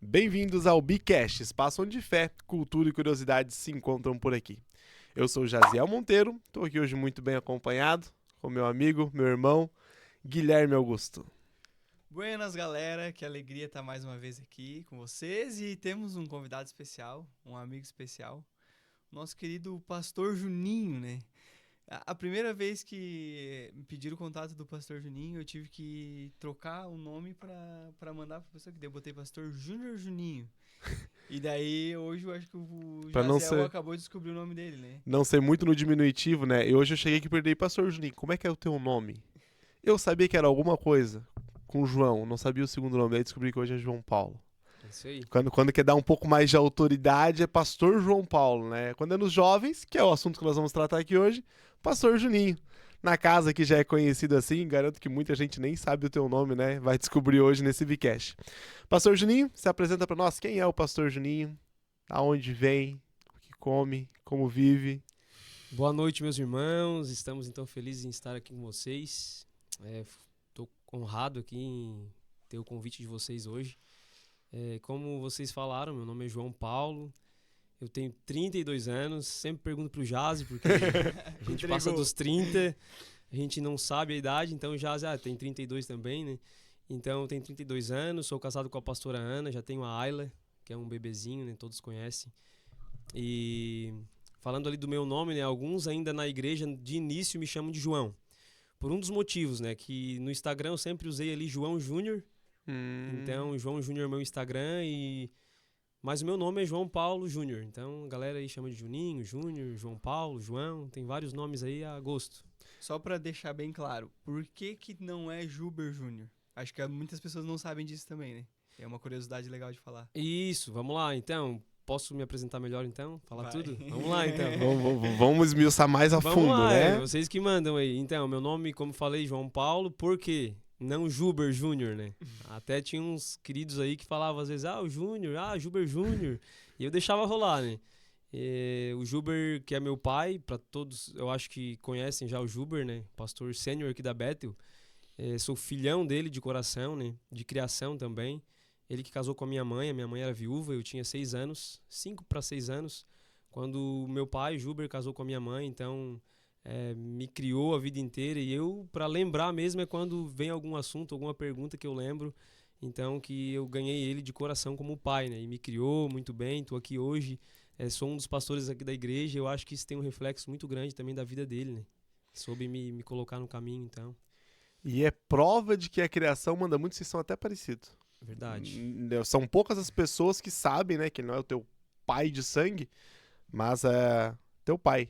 Bem-vindos ao Bicast, espaço onde fé, cultura e curiosidades se encontram por aqui. Eu sou Jaziel Monteiro, estou aqui hoje muito bem acompanhado com meu amigo, meu irmão, Guilherme Augusto. Buenas, galera, que alegria estar mais uma vez aqui com vocês e temos um convidado especial, um amigo especial, nosso querido Pastor Juninho, né? A primeira vez que me pediram o contato do Pastor Juninho, eu tive que trocar o nome pra mandar pra pessoa, que daí eu botei Pastor Júnior Juninho. E daí, hoje, eu acho que o Pra não Jaziel ser- acabou de descobrir o nome dele, né? Não ser muito no diminutivo, né? E hoje eu cheguei aqui e perguntei, Pastor Juninho, como é que é o teu nome? Eu sabia que era alguma coisa com João, não sabia o segundo nome, aí descobri que hoje é João Paulo. É isso aí. Quando quer dar um pouco mais de autoridade, é Pastor João Paulo, né? Quando é nos jovens, que é o assunto que nós vamos tratar aqui hoje, Pastor Juninho. Na casa que já é conhecido assim, garanto que muita gente nem sabe o teu nome, né? Vai descobrir hoje nesse Vcast. Pastor Juninho, se apresenta para nós. Quem é o Pastor Juninho? Aonde vem? O que come? Como vive? Boa noite, meus irmãos. Estamos então felizes em estar aqui com vocês. Estou honrado aqui em ter o convite de vocês hoje. Como vocês falaram, meu nome é João Paulo. Eu tenho 32 anos. Sempre pergunto pro Jazi, porque a gente passa dos 30, a gente não sabe a idade. Então o Jazi tem 32 também, né? Então eu tenho 32 anos, sou casado com a pastora Ana, já tenho a Ayla, que é um bebezinho, né? Todos conhecem. E falando ali do meu nome, né? Alguns ainda na igreja de início me chamam de João. Por um dos motivos, né? Que no Instagram eu sempre usei ali João Júnior. Então, João Júnior é meu Instagram mas o meu nome é João Paulo Júnior. Então, a galera aí chama de Juninho, Júnior, João Paulo, João. Tem vários nomes aí a gosto. Só pra deixar bem claro, por que não é Juber Júnior? Acho que muitas pessoas não sabem disso também, né? É uma curiosidade legal de falar. Isso, vamos lá. Então, posso me apresentar melhor então? Falar Vai. tudo? Vamos lá então. Vamos esmiuçar mais a Vamos fundo, lá, né? vocês que mandam aí. Então, meu nome, como falei, João Paulo, por quê? Não Juber Júnior, né? Até tinha uns queridos aí que falavam às vezes, o Júnior, Juber Júnior. E eu deixava rolar, né? O Juber, que é meu pai, pra todos, eu acho que conhecem já o Juber, né? Pastor sênior aqui da Bethel. Sou filhão dele de coração, né? De criação também. Ele que casou com a minha mãe era viúva, eu tinha 6 anos, 5 para 6 anos, quando meu pai, Juber, casou com a minha mãe, então me criou a vida inteira. E eu, para lembrar mesmo, é quando vem algum assunto, alguma pergunta que eu lembro, então que eu ganhei ele de coração como pai, né? E me criou muito bem, estou aqui hoje, sou um dos pastores aqui da igreja, eu acho que isso tem um reflexo muito grande também da vida dele, né? Soube me colocar no caminho, então. E é prova de que a criação manda muito, vocês são até parecidos. Verdade. São poucas as pessoas que sabem, né, que ele não é o teu pai de sangue, mas é teu pai.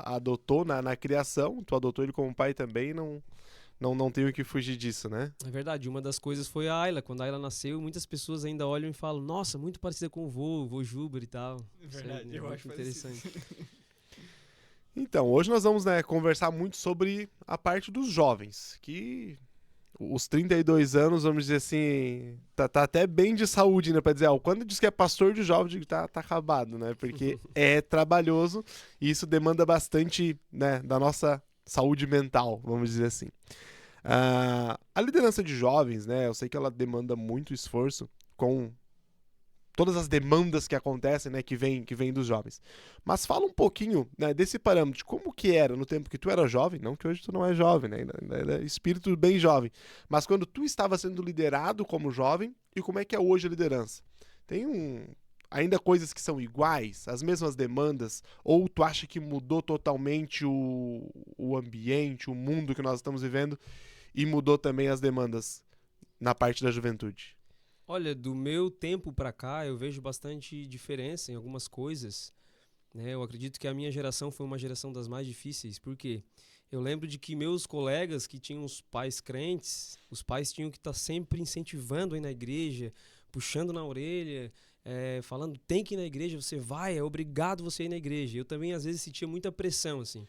Adotou na criação, tu adotou ele como pai também, não tenho que fugir disso, né? É verdade, uma das coisas foi a Ayla. Quando a Ayla nasceu, muitas pessoas ainda olham e falam, nossa, muito parecida com o vô Juber e tal. Verdade, Isso eu muito acho interessante. Então, hoje nós vamos, né, conversar muito sobre a parte dos jovens, que os 32 anos, vamos dizer assim, tá até bem de saúde, né, pra dizer, quando diz que é pastor de jovem, eu digo, tá acabado, né, porque é trabalhoso e isso demanda bastante, né, da nossa saúde mental, vamos dizer assim. A liderança de jovens, né, eu sei que ela demanda muito esforço com todas as demandas que acontecem, né, que vem dos jovens. Mas fala um pouquinho, né, desse parâmetro, de como que era no tempo que tu era jovem, não que hoje tu não é jovem, né, ainda é espírito bem jovem, mas quando tu estava sendo liderado como jovem e como é que é hoje a liderança. Tem ainda coisas que são iguais, as mesmas demandas, ou tu acha que mudou totalmente o ambiente, o mundo que nós estamos vivendo e mudou também as demandas na parte da juventude? Olha, do meu tempo pra cá, eu vejo bastante diferença em algumas coisas, né? Eu acredito que a minha geração foi uma geração das mais difíceis, porque eu lembro de que meus colegas que tinham os pais crentes, os pais tinham que estar sempre incentivando aí na igreja, puxando na orelha, falando, tem que ir na igreja, você vai, é obrigado você ir na igreja. Eu também, às vezes, sentia muita pressão, assim,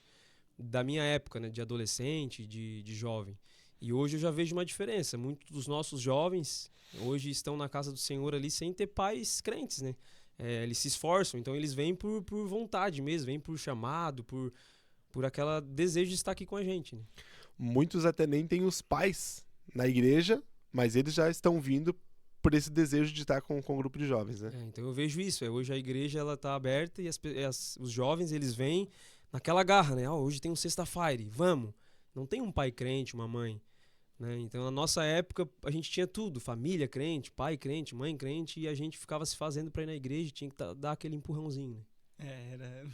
da minha época, né? De adolescente, de jovem. E hoje eu já vejo uma diferença. Muitos dos nossos jovens hoje estão na casa do Senhor ali sem ter pais crentes, né? Eles se esforçam, então eles vêm por vontade mesmo, vêm por chamado, por aquele desejo de estar aqui com a gente, né? Muitos até nem têm os pais na igreja, mas eles já estão vindo por esse desejo de estar com o grupo de jovens, né? Então eu vejo isso. Hoje a igreja ela tá aberta e os jovens eles vêm naquela garra, né? Hoje tem um Sexta-Fire, vamos. Não tem um pai crente, uma mãe, né? Então na nossa época a gente tinha tudo, família crente, pai crente, mãe crente, e a gente ficava se fazendo para ir na igreja, tinha que dar aquele empurrãozinho, né?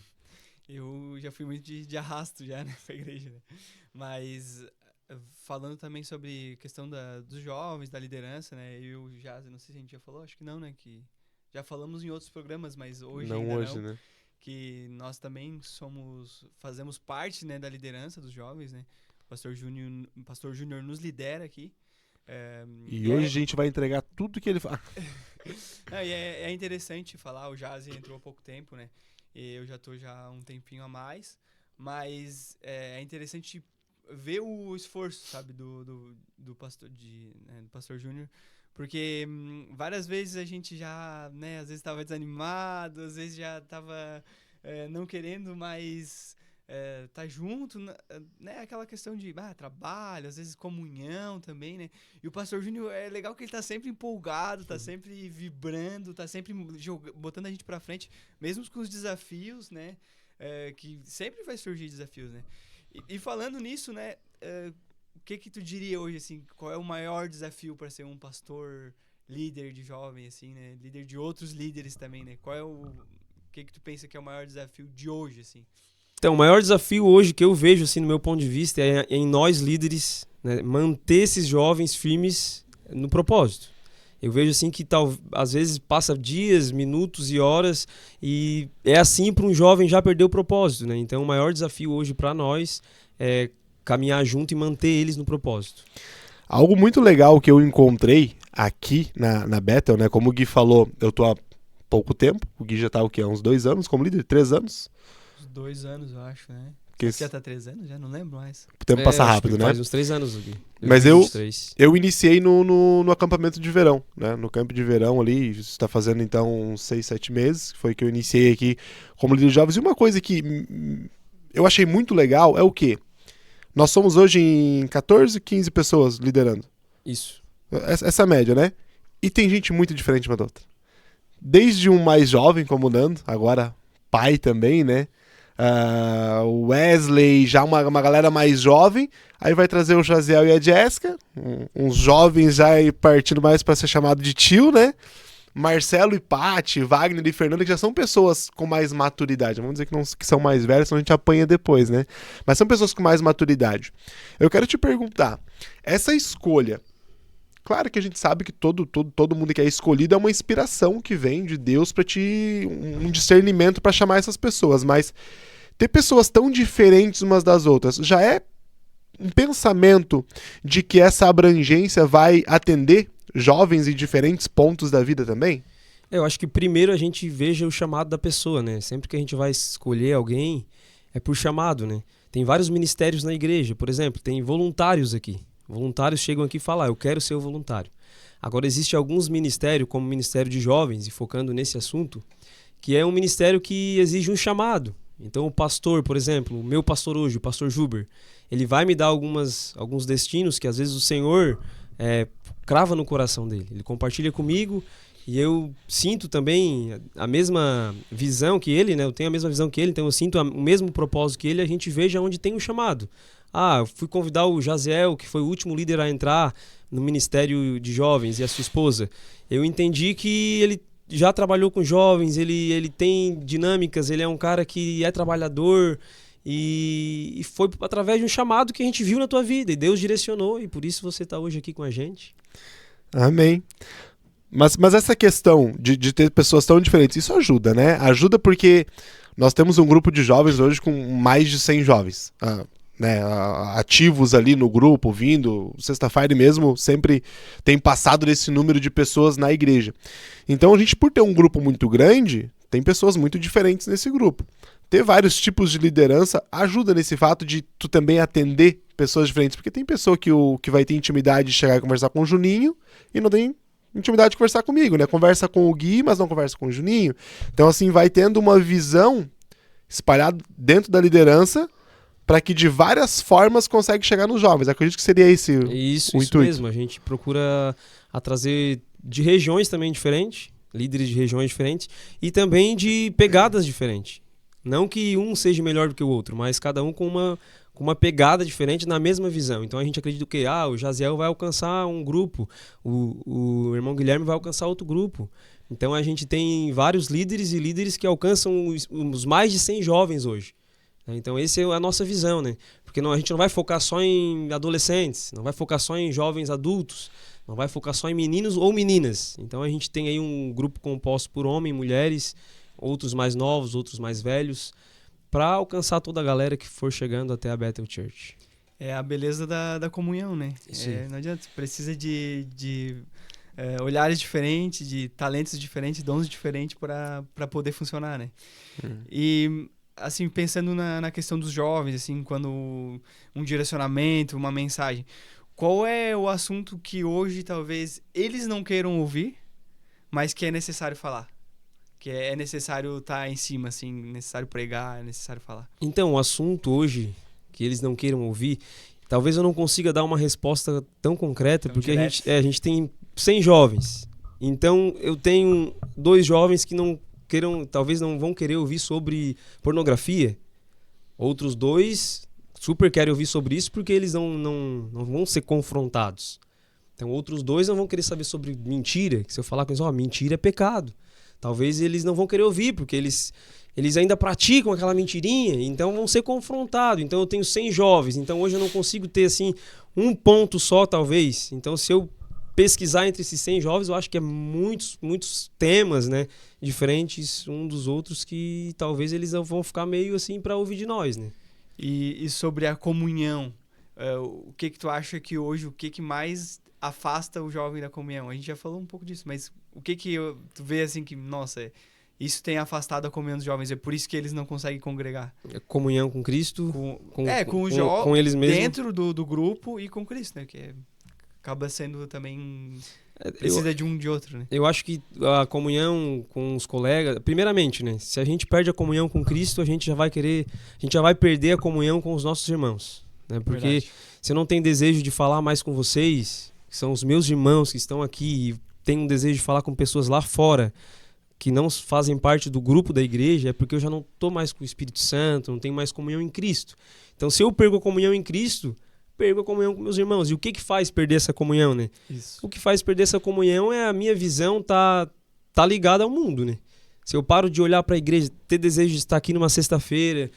Eu já fui muito de arrasto já, né, pra igreja, né? Mas falando também sobre a questão dos jovens, da liderança, né? Não sei se a gente já falou, acho que não, né? Que já falamos em outros programas, mas hoje Não ainda hoje, não. né? Que nós também fazemos parte, né, da liderança dos jovens, né? O Pastor Júnior nos lidera aqui. E hoje a gente vai entregar tudo que ele fala. É interessante falar, o Jazi entrou há pouco tempo, né? Eu já tô há um tempinho a mais, mas é interessante ver o esforço, sabe, do Pastor Júnior, porque várias vezes a gente já, né, às vezes estava desanimado, às vezes já estava não querendo mais tá junto, né, aquela questão de trabalho, às vezes comunhão também, né, e o Pastor Júnior é legal que ele tá sempre empolgado, tá sempre vibrando, tá sempre botando a gente pra frente, mesmo com os desafios, né, que sempre vai surgir desafios, né, e falando nisso, né, o que tu diria hoje, assim, qual é o maior desafio para ser um pastor líder de jovem, assim, né, líder de outros líderes também, né, qual é o que tu pensa que é o maior desafio de hoje, assim? Então, o maior desafio hoje que eu vejo, assim, no meu ponto de vista, é em nós líderes, né, manter esses jovens firmes no propósito. Eu vejo assim que às vezes passa dias, minutos e horas e é assim para um jovem já perder o propósito, né? Então o maior desafio hoje para nós é caminhar junto e manter eles no propósito. Algo muito legal que eu encontrei aqui na Bethel, né? Como o Gui falou, eu tô há pouco tempo, o Gui já tá há uns 2 anos como líder, 3 anos? 2 anos, eu acho, né? Que já tá 3 anos? Já não lembro mais. O tempo passa rápido, né? Faz uns 3 anos aqui. Mas eu iniciei no acampamento de verão, né? No campo de verão ali, está fazendo então uns 6, 7 meses, foi que eu iniciei aqui como líder de jovens. E uma coisa que eu achei muito legal é o quê? Nós somos hoje em 14, 15 pessoas liderando. Isso. Essa média, né? E tem gente muito diferente uma da outra. Desde um mais jovem, como o Nando, agora pai também, né? O Wesley, já uma galera mais jovem, aí vai trazer o Jaziel e a Jéssica, uns jovens já partindo mais para ser chamado de tio, né? Marcelo e Paty, Wagner e Fernanda, que já são pessoas com mais maturidade. Vamos dizer que são mais velhos, senão a gente apanha depois, né? Mas são pessoas com mais maturidade. Eu quero te perguntar, essa escolha, claro que a gente sabe que todo mundo que é escolhido é uma inspiração que vem de Deus para um discernimento para chamar essas pessoas, mas ter pessoas tão diferentes umas das outras já é um pensamento de que essa abrangência vai atender jovens em diferentes pontos da vida também? Eu acho que primeiro a gente veja o chamado da pessoa, né? Sempre que a gente vai escolher alguém, é por chamado, né? Tem vários ministérios na igreja, por exemplo, tem voluntários aqui. Voluntários chegam aqui e falam, eu quero ser o voluntário. Agora, existe alguns ministérios, como o Ministério de Jovens, e focando nesse assunto, que é um ministério que exige um chamado. Então, o pastor, por exemplo, o meu pastor hoje, o pastor Juber, ele vai me dar alguns destinos que às vezes o Senhor crava no coração dele. Ele compartilha comigo e eu sinto também a mesma visão que ele, né? Eu tenho a mesma visão que ele, então eu sinto o mesmo propósito que ele, a gente veja onde tem um chamado. Eu fui convidar o Jaziel, que foi o último líder a entrar no Ministério de Jovens, e a sua esposa. Eu entendi que ele já trabalhou com jovens, ele tem dinâmicas, ele é um cara que é trabalhador, e foi através de um chamado que a gente viu na tua vida, e Deus direcionou, e por isso você está hoje aqui com a gente. Amém. Mas essa questão de ter pessoas tão diferentes, isso ajuda, né? Ajuda porque nós temos um grupo de jovens hoje com mais de 100 jovens, né, ativos ali no grupo, vindo. Sexta-feira mesmo sempre tem passado desse número de pessoas na igreja. Então a gente, por ter um grupo muito grande, tem pessoas muito diferentes nesse grupo. Ter vários tipos de liderança ajuda nesse fato de tu também atender pessoas diferentes, porque tem pessoa que vai ter intimidade de chegar e conversar com o Juninho e não tem intimidade de conversar comigo, né? Conversa com o Gui, mas não conversa com o Juninho. Então assim, vai tendo uma visão espalhada dentro da liderança para que de várias formas consegue chegar nos jovens. Acredito que seria esse Isso o intuito. mesmo. A gente procura trazer de regiões também diferentes, líderes de regiões diferentes e também de pegadas diferentes. Não que um seja melhor do que o outro, mas cada um com uma pegada diferente na mesma visão. Então a gente acredita que o Jaziel vai alcançar um grupo, o irmão Guilherme vai alcançar outro grupo. Então a gente tem vários líderes e líderes que alcançam os mais de 100 jovens hoje. Então essa é a nossa visão, né? Porque a gente não vai focar só em adolescentes, não vai focar só em jovens adultos, não vai focar só em meninos ou meninas. Então a gente tem aí um grupo composto por homens, mulheres, outros mais novos, outros mais velhos, para alcançar toda a galera que for chegando até a Bethel Church. É a beleza da comunhão, né? Não adianta, precisa de olhares diferentes, de talentos diferentes, dons diferentes para poder funcionar, né? E, assim, pensando na questão dos jovens, assim, quando um direcionamento, uma mensagem, qual é o assunto que hoje talvez eles não queiram ouvir, mas que é necessário falar? Que é necessário estar em cima, assim, necessário pregar, é necessário falar. Então, o assunto hoje que eles não queiram ouvir, talvez eu não consiga dar uma resposta tão concreta, porque a gente tem 100 jovens. Então, eu tenho 2 jovens que talvez não vão querer ouvir sobre pornografia. Outros 2 super querem ouvir sobre isso porque eles não vão ser confrontados. Então, outros 2 não vão querer saber sobre mentira, que se eu falar com eles, mentira é pecado. Talvez eles não vão querer ouvir, porque eles ainda praticam aquela mentirinha, então vão ser confrontados. Então eu tenho 100 jovens, então hoje eu não consigo ter assim um ponto só, talvez. Então se eu pesquisar entre esses 100 jovens, eu acho que é muitos temas, né, diferentes um dos outros que talvez eles vão ficar meio assim para ouvir de nós, né? E sobre a comunhão, o que tu acha que hoje, o que mais afasta o jovem da comunhão? A gente já falou um pouco disso, mas o que tu vê assim que, nossa, isso tem afastado a comunhão dos jovens, é por isso que eles não conseguem congregar? A comunhão com Cristo, com eles mesmos. Dentro do grupo e com Cristo, né? Que acaba sendo também... Precisa de um de outro, né? Eu acho que a comunhão com os colegas... Primeiramente, né? Se a gente perde a comunhão com Cristo, a gente já vai perder a comunhão com os nossos irmãos. Né? Porque Verdade. se eu não tenho desejo de falar mais com vocês, que são os meus irmãos que estão aqui, e tenho um desejo de falar com pessoas lá fora que não fazem parte do grupo da igreja, é porque eu já não estou mais com o Espírito Santo, não tenho mais comunhão em Cristo. Então, se eu perco a comunhão em Cristo, perco a comunhão com meus irmãos. E o que faz perder essa comunhão, né? Isso. O que faz perder essa comunhão é a minha visão tá ligada ao mundo, né? Se eu paro de olhar para a igreja, ter desejo de estar aqui numa sexta-feira,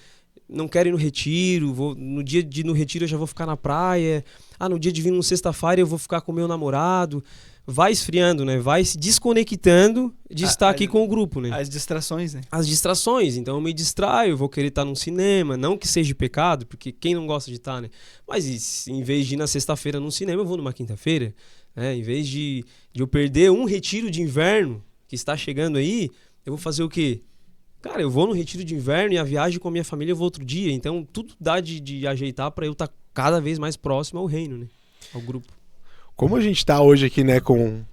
não quero ir no retiro, no dia de ir no retiro eu já vou ficar na praia, no dia de vir numa sexta-feira eu vou ficar com o meu namorado, vai esfriando, né? Vai se desconectando de estar aqui com o grupo, né? As distrações, né? As distrações. Então eu me distraio, eu vou querer estar num cinema, não que seja pecado, porque quem não gosta de estar, né? Mas em vez de ir na sexta-feira num cinema, eu vou numa quinta-feira, né? Em vez de eu perder um retiro de inverno que está chegando aí, eu vou fazer o quê? Cara, eu vou no retiro de inverno e a viagem com a minha família eu vou outro dia. Então tudo dá de ajeitar para eu estar cada vez mais próximo ao reino, né? Ao grupo. Como a gente está hoje aqui, né, com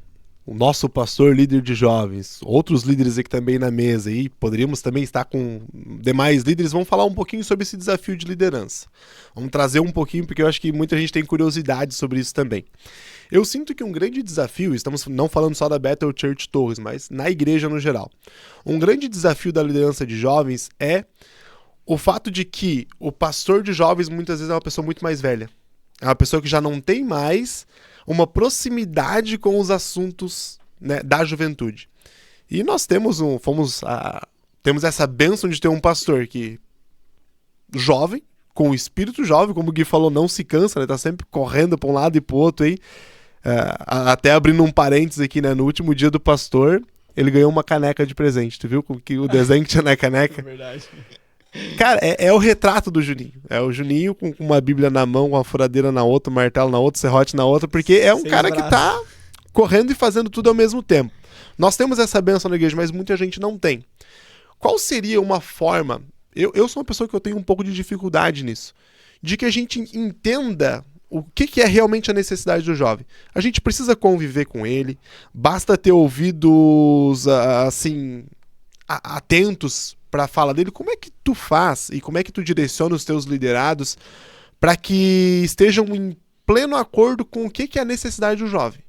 o nosso pastor líder de jovens, outros líderes aqui também na mesa, e poderíamos também estar com demais líderes, vamos falar um pouquinho sobre esse desafio de liderança. Vamos trazer um pouquinho, porque eu acho que muita gente tem curiosidade sobre isso também. Eu sinto que um grande desafio, estamos não falando só da Bethel Church Torres, mas na igreja no geral, um grande desafio da liderança de jovens é o fato de que o pastor de jovens muitas vezes é uma pessoa muito mais velha. É uma pessoa que já não tem mais uma proximidade com os assuntos, né, da juventude. E nós temos essa bênção de ter um pastor que jovem, com o espírito jovem, como o Gui falou, não se cansa, né, tá sempre correndo para um lado e para o outro aí. Até abrindo um parênteses aqui, né, no último dia do pastor, ele ganhou uma caneca de presente. Tu viu que o desenho que tinha na caneca? É verdade. Cara, é o retrato do Juninho. É o Juninho com uma bíblia na mão, uma furadeira na outra, um martelo na outra, serrote na outra, porque é um Sem cara braço. que tá correndo e fazendo tudo ao mesmo tempo. Nós temos essa bênção na igreja, mas muita gente não tem. Qual seria uma forma... Eu sou uma pessoa que eu tenho um pouco de dificuldade nisso. De que a gente entenda o que é realmente a necessidade do jovem. A gente precisa conviver com ele, basta ter ouvidos, assim, atentos para a fala dele, como é que tu faz e como é que tu direciona os teus liderados para que estejam em pleno acordo com o que é a necessidade do jovem?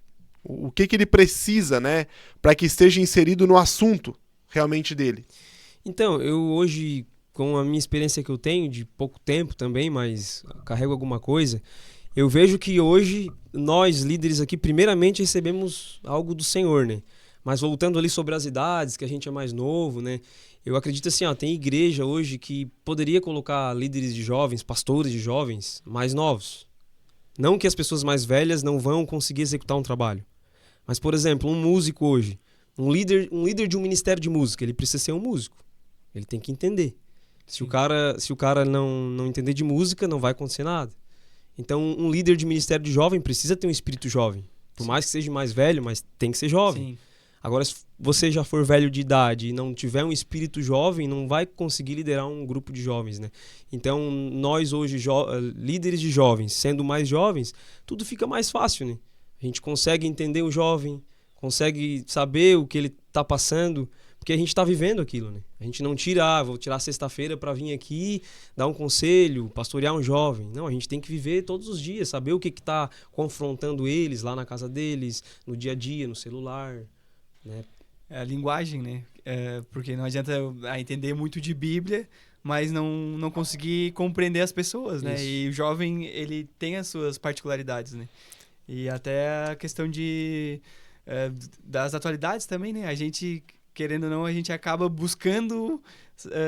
O que ele precisa, né, para que esteja inserido no assunto realmente dele? Então, eu hoje, com a minha experiência que eu tenho, de pouco tempo também, mas carrego alguma coisa, eu vejo que hoje nós, líderes aqui, primeiramente recebemos algo do Senhor, né? Mas voltando ali sobre as idades, que a gente é mais novo, né? Eu acredito assim, ó, tem igreja hoje que poderia colocar líderes de jovens, pastores de jovens mais novos. Não que as pessoas mais velhas não vão conseguir executar um trabalho. Mas, por exemplo, um músico hoje, um líder de um ministério de música, ele precisa ser um músico. Ele tem que entender. Se o cara não entender de música, não vai acontecer nada. Então, um líder de ministério de jovem precisa ter um espírito jovem. Por mais que seja mais velho, mas tem que ser jovem. Sim. Agora, se você já for velho de idade e não tiver um espírito jovem, não vai conseguir liderar um grupo de jovens, né? Então, nós hoje, líderes de jovens, sendo mais jovens, tudo fica mais fácil, né? A gente consegue entender o jovem, consegue saber o que ele está passando, porque a gente está vivendo aquilo, né? A gente não tira, vou tirar sexta-feira para vir aqui, dar um conselho, pastorear um jovem. Não, a gente tem que viver todos os dias, saber o que está confrontando eles lá na casa deles, no dia a dia, no celular, né? É a linguagem, né? Porque não adianta entender muito de Bíblia, mas não conseguir compreender as pessoas, né? Isso. E o jovem, ele tem as suas particularidades, né? E até a questão das atualidades também, né? A gente, querendo ou não, a gente acaba buscando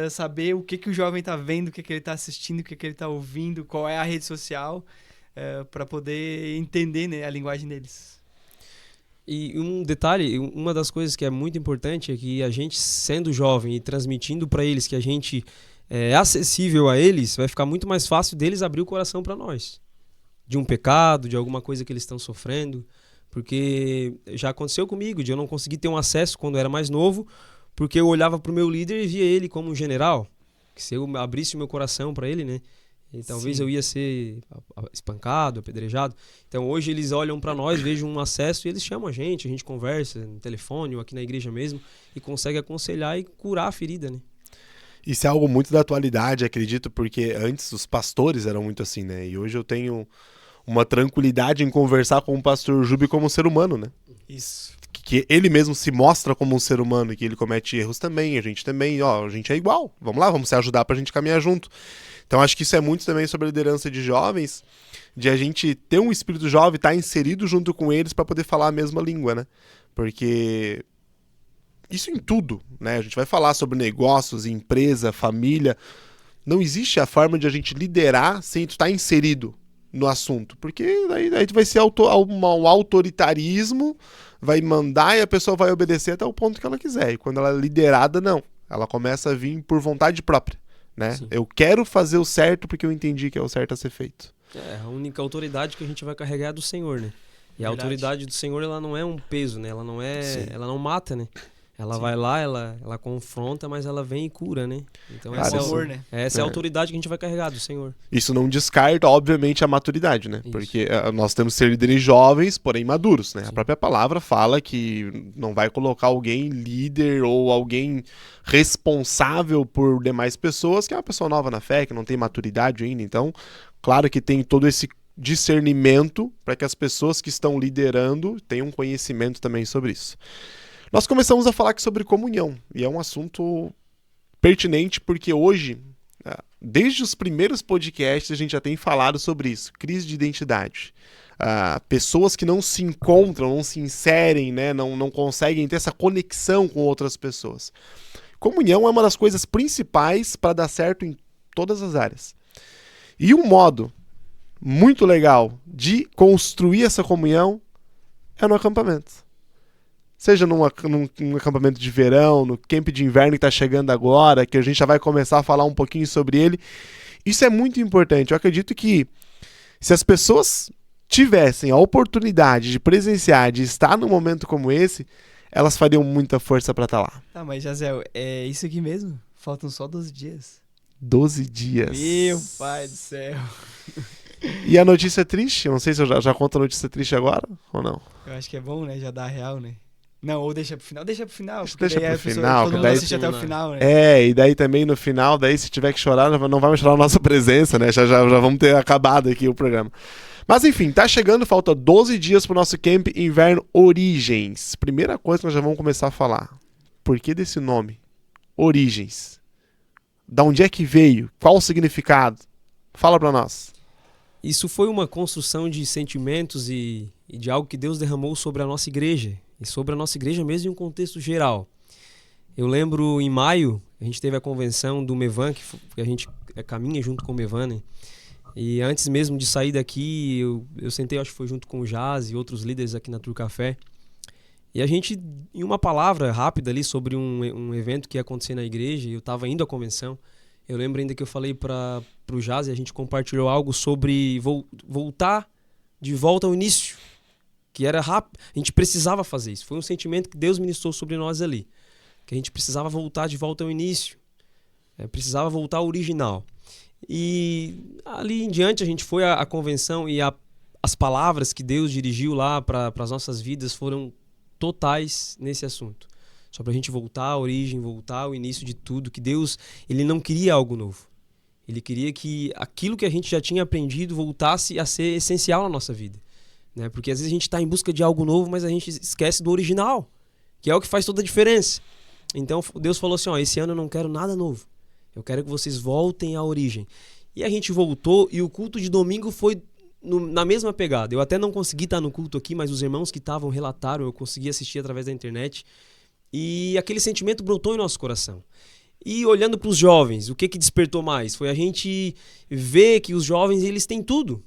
saber o que o jovem está vendo, o que ele está assistindo, o que ele está ouvindo, qual é a rede social, para poder entender, né, a linguagem deles. E um detalhe, uma das coisas que é muito importante é que a gente, sendo jovem e transmitindo para eles que a gente é acessível a eles, vai ficar muito mais fácil deles abrir o coração para nós. De um pecado, de alguma coisa que eles estão sofrendo. Porque já aconteceu comigo, de eu não conseguir ter um acesso quando eu era mais novo, porque eu olhava para o meu líder e via ele como um general. Que se eu abrisse o meu coração para ele, né? E talvez Sim. eu ia ser espancado, apedrejado. Então hoje eles olham para nós, vejam um acesso e eles chamam a gente conversa no telefone ou aqui na igreja mesmo e consegue aconselhar e curar a ferida, né? Isso é algo muito da atualidade, acredito, porque antes os pastores eram muito assim, né? E hoje eu tenho uma tranquilidade em conversar com o pastor Jubi como um ser humano, né? Isso. Que ele mesmo se mostra como um ser humano e que ele comete erros também, a gente também, ó, a gente é igual. Vamos lá, vamos se ajudar pra gente caminhar junto. Então acho que isso é muito também sobre a liderança de jovens, de a gente ter um espírito jovem, estar inserido junto com eles para poder falar a mesma língua, né? Porque isso em tudo, né? A gente vai falar sobre negócios, empresa, família. Não existe a forma de a gente liderar sem tu estar inserido no assunto. Porque daí tu vai ser um autoritarismo, vai mandar e a pessoa vai obedecer até o ponto que ela quiser. E quando ela é liderada, não. Ela começa a vir por vontade própria, né? Sim. Eu quero fazer o certo porque eu entendi que é o certo a ser feito. A única autoridade que a gente vai carregar é a do Senhor, né? E a Verdade. autoridade do Senhor, ela não é um peso, né? Ela não Sim. ela não mata, né? Ela Sim. vai lá, ela confronta, mas ela vem e cura, né? Então É o Cara, amor, né? essa é É. a autoridade que a gente vai carregar do Senhor. Isso não descarta, obviamente, a maturidade, né? Isso. Porque nós temos que ser líderes jovens, porém maduros, né? A Sim. própria palavra fala que não vai colocar alguém líder ou alguém responsável por demais pessoas, que é uma pessoa nova na fé, que não tem maturidade ainda. Então, claro que tem todo esse discernimento para que as pessoas que estão liderando tenham conhecimento também sobre isso. Nós começamos a falar aqui sobre comunhão, e é um assunto pertinente porque hoje, desde os primeiros podcasts, a gente já tem falado sobre isso, crise de identidade. Pessoas que não se encontram, não se inserem, né, não conseguem ter essa conexão com outras pessoas. Comunhão é uma das coisas principais para dar certo em todas as áreas. E um modo muito legal de construir essa comunhão é no acampamento. Seja num acampamento de verão, no camp de inverno que está chegando agora, que a gente já vai começar a falar um pouquinho sobre ele. Isso é muito importante. Eu acredito que se as pessoas tivessem a oportunidade de presenciar, de estar num momento como esse, elas fariam muita força para estar lá. Tá, mas Jazel, é isso aqui mesmo? Faltam só 12 dias. 12 dias. Meu pai do céu. E a notícia triste, eu não sei se eu já conto a notícia triste agora ou não. Eu acho que é bom, né? Já dá real, né? Não, ou deixa pro final. Deixa pro final. Deixa Porque daí pro a pessoa- final, todo que mundo daí- assiste até o final, né? É, e daí também no final, daí se tiver que chorar, não vai mais chorar a nossa presença, né? Já vamos ter acabado aqui o programa. Mas enfim, tá chegando, falta 12 dias pro nosso Camp Inverno Origens. Primeira coisa que nós já vamos começar a falar. Por que desse nome? Origens. Da onde é que veio? Qual o significado? Fala pra nós. Isso foi uma construção de sentimentos e de algo que Deus derramou sobre a nossa igreja. E sobre a nossa igreja mesmo em um contexto geral. Eu lembro em maio, a gente teve a convenção do Mevan, que a gente caminha junto com o Mevan, né? E antes mesmo de sair daqui, eu sentei, acho que foi junto com o Jazz e outros líderes aqui na Tour Café. E a gente, em uma palavra rápida ali sobre um evento que ia acontecer na igreja, e eu estava indo à convenção, eu lembro ainda que eu falei para o Jazz e a gente compartilhou algo sobre voltar de volta ao início, que era rápido. A gente precisava fazer isso. Foi um sentimento que Deus ministrou sobre nós ali, que a gente precisava voltar de volta ao início, precisava voltar ao original. E ali em diante a gente foi à convenção e as palavras que Deus dirigiu lá para as nossas vidas foram totais nesse assunto. Só para a gente voltar à origem, voltar ao início de tudo, que Deus, ele não queria algo novo. Ele queria que aquilo que a gente já tinha aprendido voltasse a ser essencial na nossa vida, né? Porque às vezes a gente está em busca de algo novo, mas a gente esquece do original, que é o que faz toda a diferença. Então Deus falou assim, esse ano eu não quero nada novo. Eu quero que vocês voltem à origem. E a gente voltou e o culto de domingo foi na mesma pegada. Eu até não consegui estar no culto aqui, mas os irmãos que estavam relataram, eu consegui assistir através da internet. E aquele sentimento brotou em nosso coração. E olhando para os jovens, o que despertou mais? Foi a gente ver que os jovens, eles têm tudo.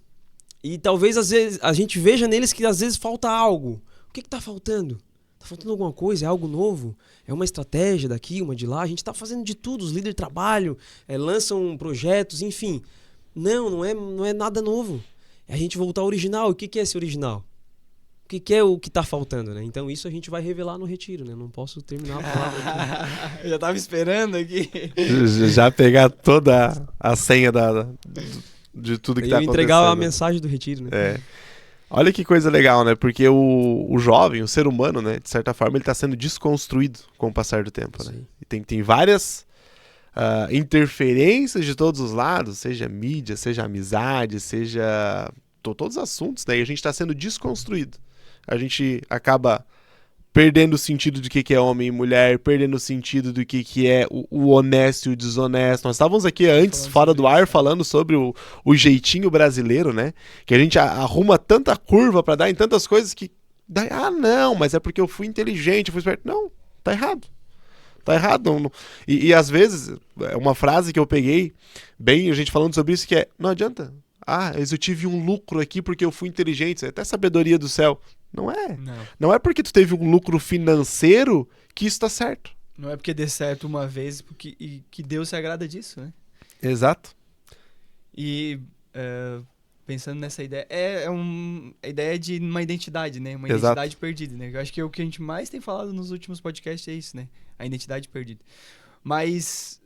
E talvez às vezes a gente veja neles que às vezes falta algo. O que está faltando? Está faltando alguma coisa? É algo novo? É uma estratégia daqui, uma de lá? A gente está fazendo de tudo. Os líderes trabalham, lançam projetos, enfim. Não é nada novo. É a gente voltar ao original. O que é esse original? O que é o que está faltando, né? Então isso a gente vai revelar no retiro, né? Não posso terminar a palavra aqui. Eu já tava esperando aqui. Já pegar toda a senha de tudo que tá Eu acontecendo. entregar a mensagem do retiro, né? É. Olha que coisa legal, né? Porque o jovem, o ser humano, né? De certa forma, ele tá sendo desconstruído com o passar do tempo, né? E tem várias interferências de todos os lados, seja mídia, seja amizade, seja todos os assuntos, né? E a gente tá sendo desconstruído. A gente acaba perdendo o sentido do que é homem e mulher, perdendo o sentido do que é o honesto e o desonesto. Nós estávamos aqui antes, fora do ar, falando sobre o jeitinho brasileiro, né? Que a gente arruma tanta curva para dar em tantas coisas que... não, mas é porque eu fui inteligente, eu fui esperto. Não, tá errado. Tá errado. Não. E às vezes, é uma frase que eu peguei, bem, a gente falando sobre isso, que é, não adianta. Mas eu tive um lucro aqui porque eu fui inteligente. É até sabedoria do céu. Não é. Não é porque tu teve um lucro financeiro que isso tá certo. Não é porque dê certo uma vez que Deus se agrada disso, né? Exato. E pensando nessa ideia, a ideia de uma identidade, né? Uma Exato. identidade perdida, né? Eu acho que o que a gente mais tem falado nos últimos podcasts é isso, né? A identidade perdida. Mas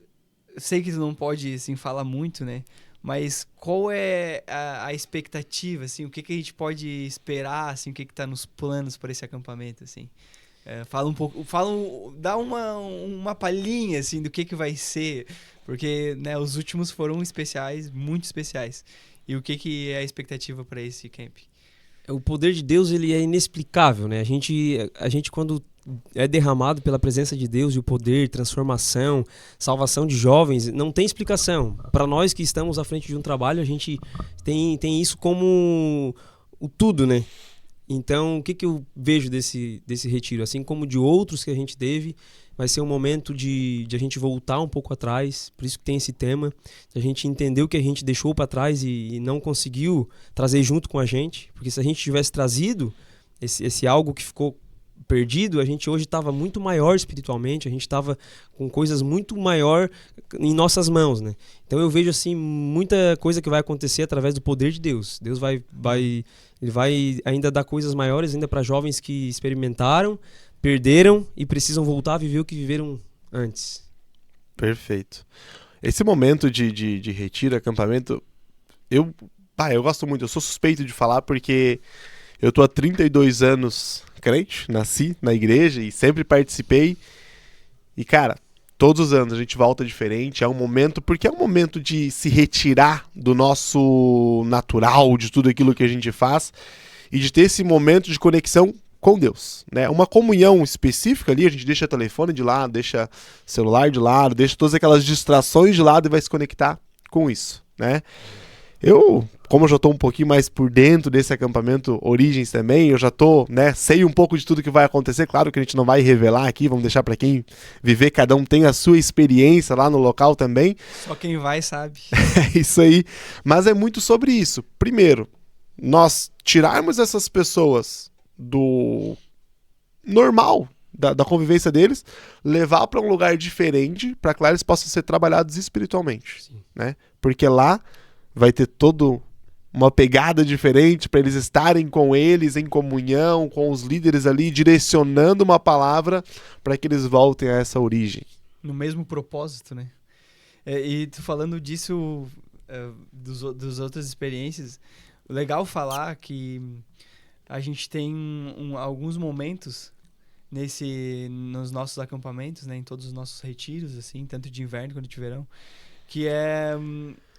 sei que tu não pode, assim, falar muito, né? Mas qual é a expectativa, assim? O que a gente pode esperar, assim? O que tá nos planos para esse acampamento, assim? Fala um pouco... dá uma palhinha, assim, do que vai ser. Porque, né, os últimos foram especiais, muito especiais. E o que é a expectativa para esse camp? O poder de Deus, ele é inexplicável, né? A gente quando é derramado pela presença de Deus e o poder, transformação, salvação de jovens, não tem explicação. Para nós que estamos à frente de um trabalho, a gente tem isso como o tudo, né? Então, o que eu vejo desse retiro? Assim como de outros que a gente teve, vai ser um momento de a gente voltar um pouco atrás, por isso que tem esse tema, de a gente entender o que a gente deixou para trás e não conseguiu trazer junto com a gente, porque se a gente tivesse trazido esse algo que ficou perdido, a gente hoje estava muito maior espiritualmente, a gente estava com coisas muito maior em nossas mãos, né? Então eu vejo assim muita coisa que vai acontecer através do poder de Deus. Deus ele vai ainda dar coisas maiores ainda para jovens que experimentaram, perderam e precisam voltar a viver o que viveram antes. Perfeito. Esse momento de retiro, acampamento, eu gosto muito, eu sou suspeito de falar porque eu tô há 32 anos crente, nasci na igreja e sempre participei. E, cara, todos os anos a gente volta diferente. É um momento, porque é um momento de se retirar do nosso natural, de tudo aquilo que a gente faz, e de ter esse momento de conexão com Deus, né? Uma comunhão específica ali, a gente deixa o telefone de lado, deixa o celular de lado, deixa todas aquelas distrações de lado e vai se conectar com isso, né? Como eu já tô um pouquinho mais por dentro desse acampamento Origens também, eu já tô, né, sei um pouco de tudo que vai acontecer. Claro que a gente não vai revelar aqui, vamos deixar para quem viver, cada um tem a sua experiência lá no local também. Só quem vai sabe. É isso aí. Mas é muito sobre isso. Primeiro, nós tirarmos essas pessoas do normal, da convivência deles, levar para um lugar diferente, para que lá eles possam ser trabalhados espiritualmente, né? Porque lá vai ter todo uma pegada diferente para eles estarem com eles em comunhão, com os líderes ali, direcionando uma palavra para que eles voltem a essa origem. No mesmo propósito, né? E tu falando disso, dos outras experiências, legal falar que a gente tem alguns momentos nos nossos acampamentos, né, em todos os nossos retiros, assim, tanto de inverno quanto de verão, que é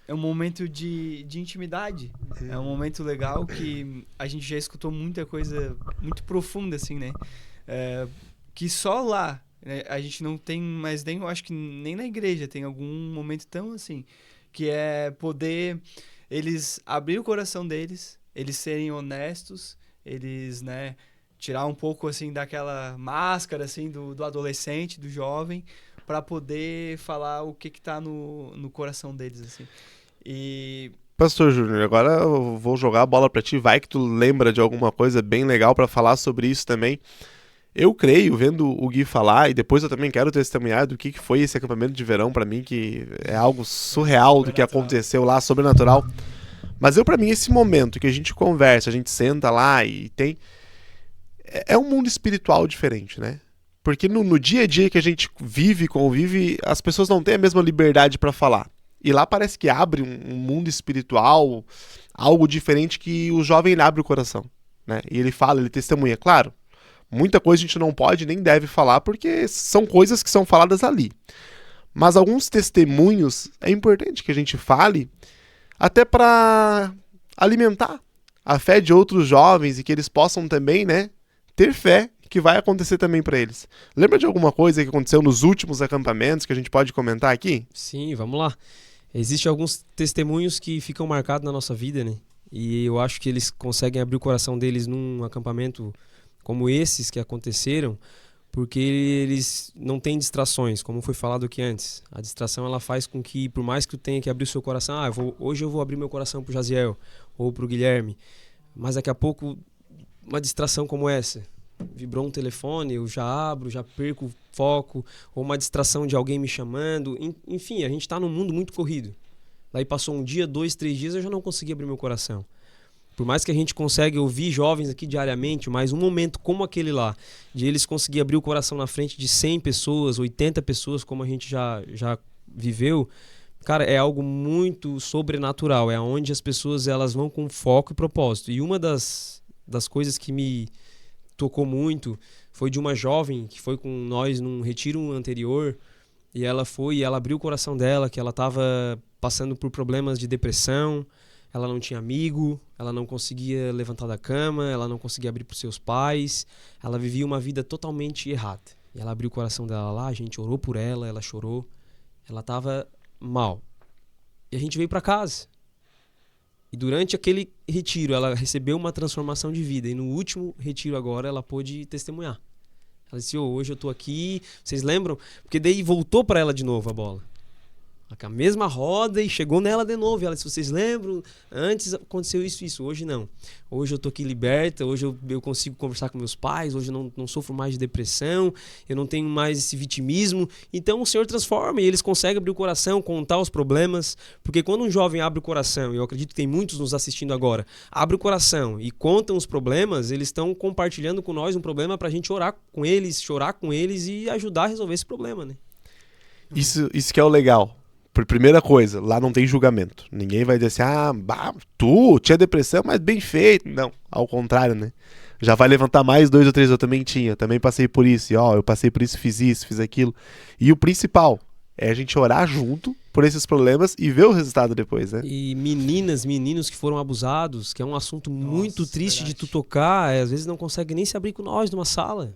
um momento de intimidade. É um momento legal que a gente já escutou muita coisa muito profunda, assim, né? Que só lá, né, a gente não tem mais nem, eu acho que nem na igreja tem algum momento tão assim, que é poder eles abrir o coração deles, eles serem honestos, eles, né, tirar um pouco, assim, daquela máscara, assim, do adolescente, do jovem, para poder falar o que tá no coração deles, assim. E... Pastor Júnior, agora eu vou jogar a bola para ti, vai que tu lembra de alguma coisa bem legal para falar sobre isso também. Eu creio, vendo o Gui falar, e depois eu também quero testemunhar do que foi esse acampamento de verão para mim, que é algo surreal do que aconteceu lá, sobrenatural. Mas para mim, esse momento que a gente conversa, a gente senta lá e tem... É um mundo espiritual diferente, né? Porque no dia a dia que a gente vive, convive, as pessoas não têm a mesma liberdade para falar. E lá parece que abre um mundo espiritual, algo diferente que o jovem abre o coração, né? E ele fala, ele testemunha. Claro, muita coisa a gente não pode nem deve falar, porque são coisas que são faladas ali. Mas alguns testemunhos é importante que a gente fale, até para alimentar a fé de outros jovens e que eles possam também, né, ter fé que vai acontecer também para eles. Lembra de alguma coisa que aconteceu nos últimos acampamentos que a gente pode comentar aqui? Sim, vamos lá. Existem alguns testemunhos que ficam marcados na nossa vida, né? E eu acho que eles conseguem abrir o coração deles num acampamento como esses que aconteceram, porque eles não têm distrações, como foi falado aqui antes. A distração, ela faz com que, por mais que tu tenha que abrir o seu coração, hoje eu vou abrir meu coração pro Jaziel ou pro Guilherme, mas daqui a pouco uma distração como essa, vibrou um telefone, eu já abro, já perco o foco, ou uma distração de alguém me chamando, enfim, a gente está num mundo muito corrido. Daí passou um dia, 2, 3 dias, eu já não consegui abrir meu coração. Por mais que a gente consiga ouvir jovens aqui diariamente, mas um momento como aquele lá, de eles conseguirem abrir o coração na frente de 100 pessoas, 80 pessoas, como a gente já viveu, cara, é algo muito sobrenatural, é onde as pessoas elas vão com foco e propósito. E uma das coisas que me tocou muito foi de uma jovem que foi com nós num retiro anterior, e ela abriu o coração dela, que ela estava passando por problemas de depressão, ela não tinha amigo, ela não conseguia levantar da cama, ela não conseguia abrir para os seus pais, ela vivia uma vida totalmente errada. E ela abriu o coração dela lá, a gente orou por ela, ela chorou, ela estava mal. E a gente veio para casa. E durante aquele retiro, ela recebeu uma transformação de vida. E no último retiro agora, ela pôde testemunhar. Ela disse, hoje eu tô aqui, vocês lembram? Porque daí voltou para ela de novo a bola. Com a mesma roda e chegou nela de novo. E ela disse, vocês lembram? Antes aconteceu isso. Hoje não. Hoje eu tô aqui liberta, hoje eu consigo conversar com meus pais, hoje eu não sofro mais de depressão, eu não tenho mais esse vitimismo. Então o Senhor transforma e eles conseguem abrir o coração, contar os problemas. Porque quando um jovem abre o coração, e eu acredito que tem muitos nos assistindo agora, abre o coração e contam os problemas, eles estão compartilhando com nós um problema pra gente orar com eles, chorar com eles e ajudar a resolver esse problema, né? Isso que é o legal. Por primeira coisa, lá não tem julgamento. Ninguém vai dizer assim, tu tinha depressão, mas bem feito. Não, ao contrário, né? Já vai levantar mais 2 ou 3, eu também tinha, também passei por isso, e ó, eu passei por isso, fiz aquilo. E o principal é a gente orar junto por esses problemas e ver o resultado depois, né? E meninas, meninos que foram abusados, que é um assunto muito Nossa, triste de tu verdade. tocar, às vezes não conseguem nem se abrir com nós numa sala.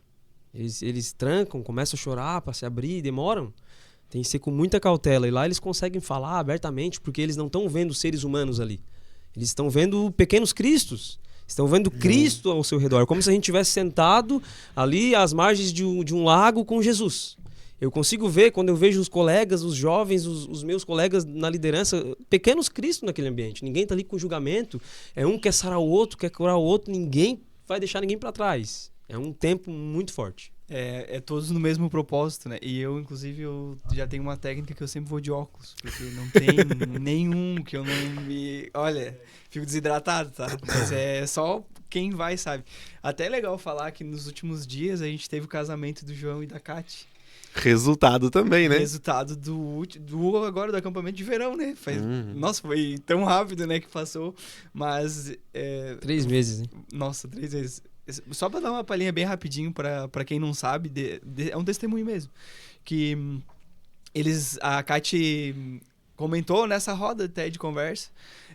Eles trancam, começam a chorar para se abrir, demoram. Tem que ser com muita cautela. E lá eles conseguem falar abertamente, porque eles não estão vendo seres humanos ali. Eles estão vendo pequenos cristos. Estão vendo Cristo ao seu redor. Como se a gente tivesse sentado ali às margens de um lago com Jesus. Eu consigo ver, quando eu vejo os colegas, os jovens, os meus colegas na liderança, pequenos Cristos naquele ambiente. Ninguém está ali com julgamento. É um quer sarar o outro, quer curar o outro. Ninguém vai deixar ninguém para trás. É um tempo muito forte. É todos no mesmo propósito, né? E eu, inclusive, eu já tenho uma técnica que eu sempre vou de óculos, porque não tem nenhum que eu não me... Olha, fico desidratado, tá? Mas é só quem vai, sabe? Até é legal falar que nos últimos dias a gente teve o casamento do João e da Kati. Resultado também, né? Resultado agora do acampamento de verão, né? Nossa, foi tão rápido, né, que passou. Mas... 3 meses, né? Nossa, 3 vezes. Só pra dar uma palhinha bem rapidinho pra quem não sabe, é um testemunho mesmo. Que a Kati comentou nessa roda até de conversa,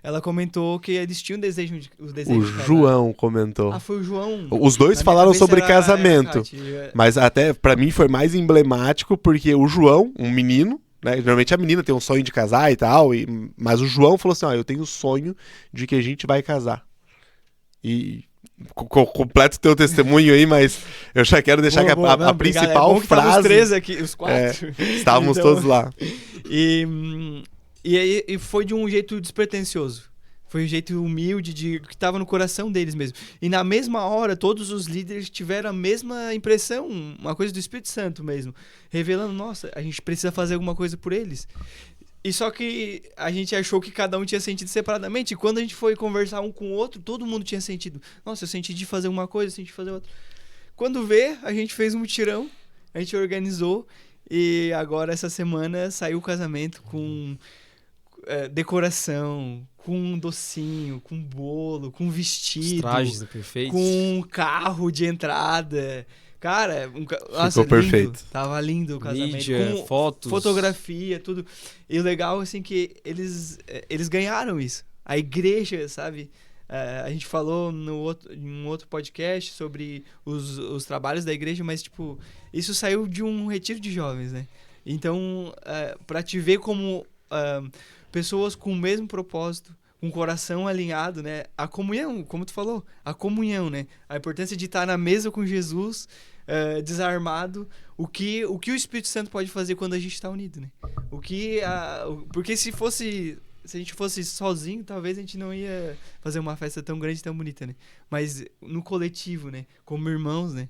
ela comentou que eles tinham o desejo O de casar. João comentou. Ah, foi o João. Os dois Na minha falaram cabeça sobre era casamento, a Kati. mas até pra mim foi mais emblemático porque o João, um menino, né, normalmente a menina tem um sonho de casar e tal, mas o João falou assim, ó, eu tenho o sonho de que a gente vai casar. E completo teu testemunho aí, mas eu já quero deixar que a Obrigado. principal É bom que tava frase... os 3 aqui, os 4. Estávamos Então, todos lá. E foi de um jeito despretensioso. Foi um jeito humilde, que estava no coração deles mesmo. E na mesma hora, todos os líderes tiveram a mesma impressão, uma coisa do Espírito Santo mesmo. Revelando, nossa, a gente precisa fazer alguma coisa por eles. E só que a gente achou que cada um tinha sentido separadamente. E quando a gente foi conversar um com o outro, todo mundo tinha sentido. Nossa, eu senti de fazer uma coisa, eu senti de fazer outra. Quando vê, a gente fez um mutirão, a gente organizou. E agora, essa semana, saiu o casamento com decoração, com um docinho, com bolo, com Os vestido, trajes perfeitos. com um carro de entrada. Cara, nossa, Ficou lindo. perfeito. Tava lindo o casamento. Mídia, Com fotos. fotografia, tudo. E o legal, assim, que eles ganharam isso. A igreja, sabe? A gente falou em um outro podcast sobre os trabalhos da igreja, mas, tipo, isso saiu de um retiro de jovens, né? Então, pra te ver como pessoas com o mesmo propósito, com o coração alinhado, né? A comunhão, como tu falou, a comunhão, né? A importância de estar na mesa com Jesus, desarmado, o que o Espírito Santo pode fazer quando a gente está unido, né? Porque se a gente fosse sozinho, talvez a gente não ia fazer uma festa tão grande, tão bonita, né? Mas no coletivo, né? Como irmãos, né?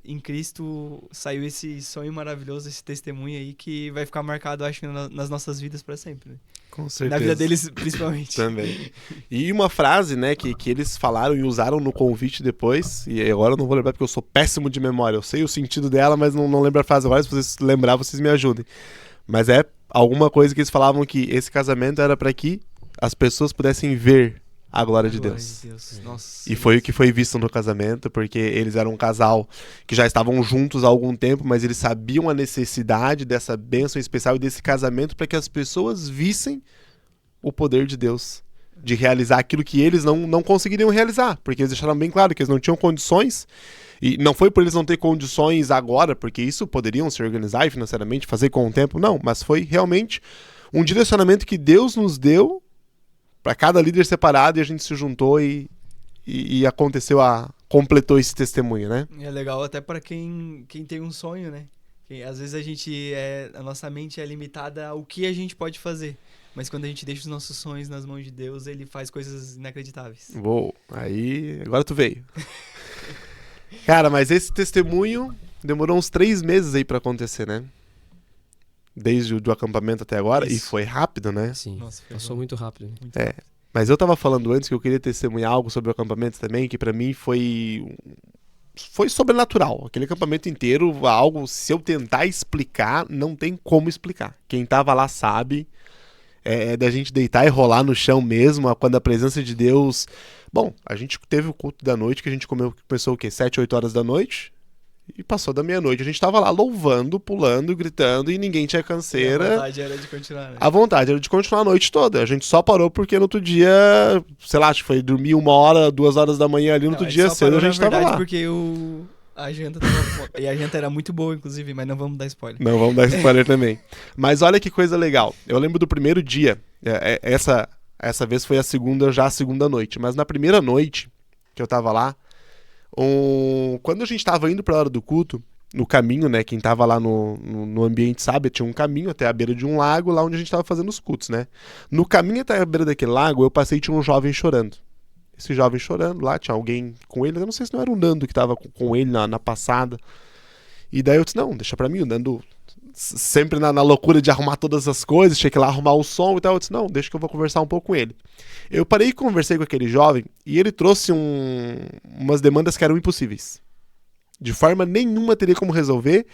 Em Cristo saiu esse sonho maravilhoso, esse testemunho aí que vai ficar marcado, acho, nas nossas vidas para sempre, né? Com certeza. Na vida deles, principalmente. Também. E uma frase, né, que eles falaram e usaram no convite depois, e agora eu não vou lembrar porque eu sou péssimo de memória. Eu sei o sentido dela, mas não lembro a frase agora. Se vocês lembrar, vocês me ajudem. Mas é alguma coisa que eles falavam que esse casamento era para que as pessoas pudessem ver a glória de Deus. Nossa, E foi o que foi visto no casamento, porque eles eram um casal que já estavam juntos há algum tempo, mas eles sabiam a necessidade dessa bênção especial e desse casamento para que as pessoas vissem o poder de Deus, de realizar aquilo que eles não conseguiriam realizar, porque eles deixaram bem claro que eles não tinham condições, e não foi por eles não ter condições agora, porque isso poderiam se organizar e financeiramente fazer com o tempo, não, mas foi realmente um direcionamento que Deus nos deu para cada líder separado, e a gente se juntou e aconteceu, completou esse testemunho, né? É legal até para quem tem um sonho, né? Às vezes a nossa mente é limitada ao que a gente pode fazer, mas quando a gente deixa os nossos sonhos nas mãos de Deus, ele faz coisas inacreditáveis. Uou, aí agora tu veio. Cara, mas esse testemunho demorou uns 3 meses aí para acontecer, né? Desde o acampamento até agora, Isso. e foi rápido, né? Sim, Nossa, foi passou muito rápido. Né? muito É. rápido. Mas eu tava falando antes que eu queria testemunhar algo sobre o acampamento também, que pra mim foi sobrenatural. Aquele acampamento inteiro, algo, se eu tentar explicar, não tem como explicar. Quem tava lá sabe, é da gente deitar e rolar no chão mesmo, quando a presença de Deus... Bom, a gente teve o culto da noite, que a gente começou o quê? 7, 8 horas da noite? E passou da meia-noite. A gente tava lá louvando, pulando, gritando e ninguém tinha E a canseira. vontade era de continuar, né? A vontade era de continuar a noite toda. A gente só parou porque no outro dia, sei lá, acho que foi dormir 1 hora, 2 horas da manhã ali, no outro Não, dia só cedo a parou, gente na tava verdade, lá. porque a janta tava... E a janta era muito boa, inclusive, mas não vamos dar spoiler. Não, vamos dar spoiler também. Mas olha que coisa legal. Eu lembro do primeiro dia, essa vez foi já a segunda noite, mas na primeira noite que eu tava lá, quando a gente tava indo pra hora do culto, no caminho, né, quem tava lá no ambiente sabe, tinha um caminho até a beira de um lago, lá onde a gente tava fazendo os cultos, né. No caminho até a beira daquele lago, eu passei e tinha um jovem chorando. Esse jovem chorando lá, tinha alguém com ele, eu não sei se não era o Nando que tava com ele na passada. E daí eu disse, não, deixa pra mim, o Nando sempre na loucura de arrumar todas as coisas, tinha que ir lá arrumar o som e tal, eu disse, não, deixa que eu vou conversar um pouco com ele. Eu parei e conversei com aquele jovem e ele trouxe umas demandas que eram impossíveis. De forma nenhuma teria como resolver.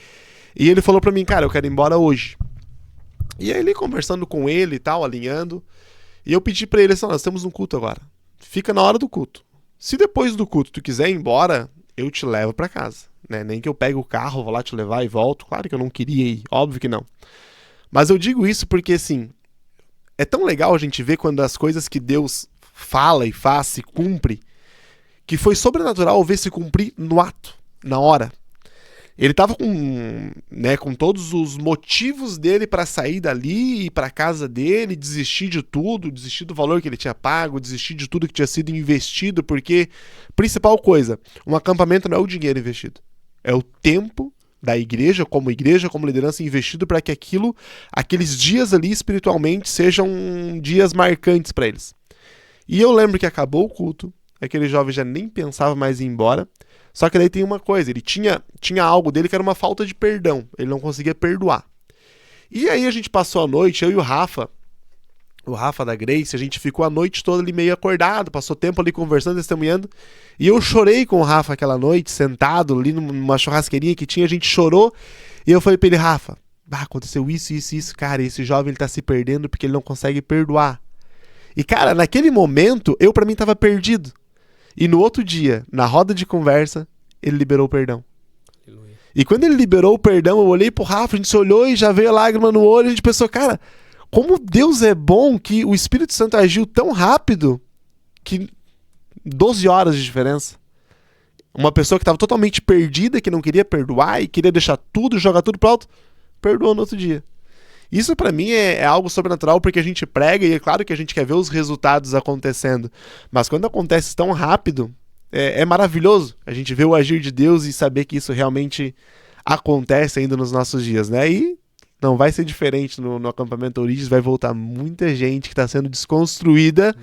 E ele falou pra mim, cara, eu quero ir embora hoje. E aí ele conversando com ele e tal, alinhando. E eu pedi pra ele assim, nós temos um culto agora. Fica na hora do culto. Se depois do culto tu quiser ir embora, eu te levo pra casa. Né? Nem que eu pegue o carro, vou lá te levar e volto. Claro que eu não queria ir, óbvio que não. Mas eu digo isso porque, assim, é tão legal a gente ver quando as coisas que Deus fala e faz se cumpre, que foi sobrenatural ver se cumprir no ato, na hora. Ele tava com todos os motivos dele pra sair dali, ir pra casa dele, desistir de tudo, desistir do valor que ele tinha pago, desistir de tudo que tinha sido investido, porque, principal coisa, um acampamento não é o dinheiro investido, é o tempo da igreja como liderança investido para que aqueles dias ali espiritualmente sejam dias marcantes para eles. E eu lembro que acabou o culto, aquele jovem já nem pensava mais em ir embora. Só que daí tem uma coisa, ele tinha algo dele que era uma falta de perdão, ele não conseguia perdoar. E aí a gente passou a noite, eu e o Rafa da Grace, a gente ficou a noite toda ali meio acordado, passou tempo ali conversando, testemunhando, e eu chorei com o Rafa aquela noite, sentado ali numa churrasqueirinha que tinha, a gente chorou, e eu falei pra ele, Rafa, aconteceu isso, cara, esse jovem ele tá se perdendo porque ele não consegue perdoar. E cara, naquele momento, eu pra mim tava perdido. E no outro dia, na roda de conversa, ele liberou o perdão. Aleluia. E quando ele liberou o perdão, eu olhei pro Rafa, a gente se olhou e já veio a lágrima no olho, e a gente pensou, cara, como Deus é bom que o Espírito Santo agiu tão rápido que 12 horas de diferença. Uma pessoa que estava totalmente perdida, que não queria perdoar e queria deixar tudo, jogar tudo pro alto, perdoou no outro dia. Isso pra mim é algo sobrenatural porque a gente prega e é claro que a gente quer ver os resultados acontecendo. Mas quando acontece tão rápido, é maravilhoso a gente ver o agir de Deus e saber que isso realmente acontece ainda nos nossos dias, né? E não vai ser diferente no acampamento Origens, vai voltar muita gente que está sendo desconstruída,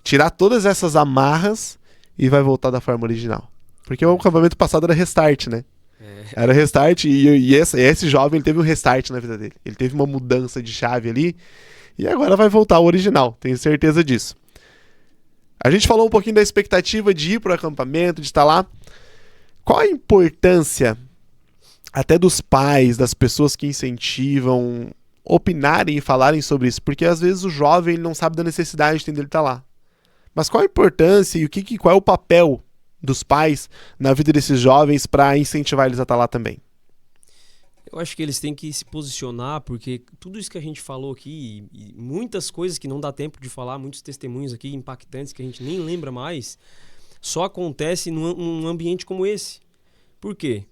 tirar todas essas amarras e vai voltar da forma original. Porque o acampamento passado era restart, né? Era restart e esse jovem ele teve um restart na vida dele. Ele teve uma mudança de chave ali e agora vai voltar ao original, tenho certeza disso. A gente falou um pouquinho da expectativa de ir para o acampamento, de estar lá. Qual a importância até dos pais, das pessoas que incentivam, opinarem e falarem sobre isso? Porque às vezes o jovem ele não sabe da necessidade dele estar lá. Mas qual a importância e qual é o papel dos pais na vida desses jovens para incentivar eles a estar lá também? Eu acho que eles têm que se posicionar, porque tudo isso que a gente falou aqui, e muitas coisas que não dá tempo de falar, muitos testemunhos aqui impactantes que a gente nem lembra mais, só acontece num ambiente como esse. Por quê?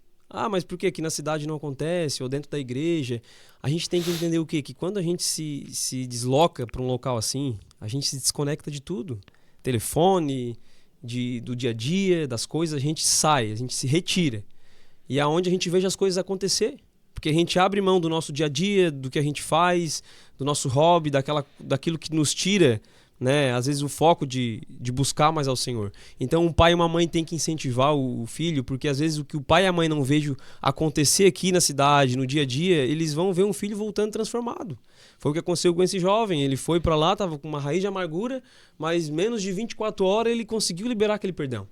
Mas por que aqui na cidade não acontece, ou dentro da igreja? A gente tem que entender o quê? Que quando a gente se desloca para um local assim, a gente se desconecta de tudo. Telefone, do dia a dia, das coisas, a gente sai, a gente se retira. E é onde a gente veja as coisas acontecer. Porque a gente abre mão do nosso dia a dia, do que a gente faz, do nosso hobby, daquilo que nos tira, né, às vezes o foco de buscar mais ao Senhor. Então um pai e uma mãe têm que incentivar o filho, porque às vezes o que o pai e a mãe não vejam acontecer aqui na cidade, no dia a dia, eles vão ver um filho voltando transformado. Foi o que aconteceu com esse jovem, ele foi para lá, estava com uma raiz de amargura, mas menos de 24 horas ele conseguiu liberar aquele perdão.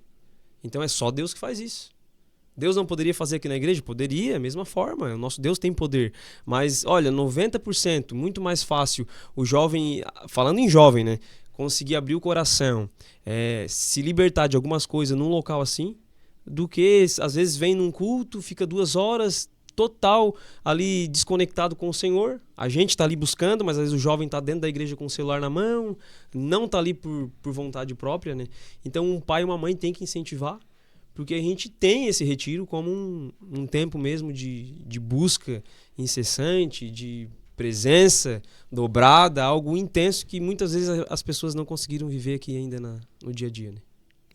Então é só Deus que faz isso. Deus não poderia fazer aqui na igreja? Poderia, mesma forma. O nosso Deus tem poder. Mas, olha, 90%, muito mais fácil o jovem, falando em jovem, né? Conseguir abrir o coração, se libertar de algumas coisas num local assim, do que, às vezes, vem num culto, fica 2 horas, total ali desconectado com o Senhor. A gente está ali buscando, mas às vezes o jovem está dentro da igreja com o celular na mão, não está ali por vontade própria, né? Então, um pai e uma mãe têm que incentivar, porque a gente tem esse retiro como um tempo mesmo de busca incessante, de presença dobrada, algo intenso que muitas vezes as pessoas não conseguiram viver aqui ainda no dia a dia, né?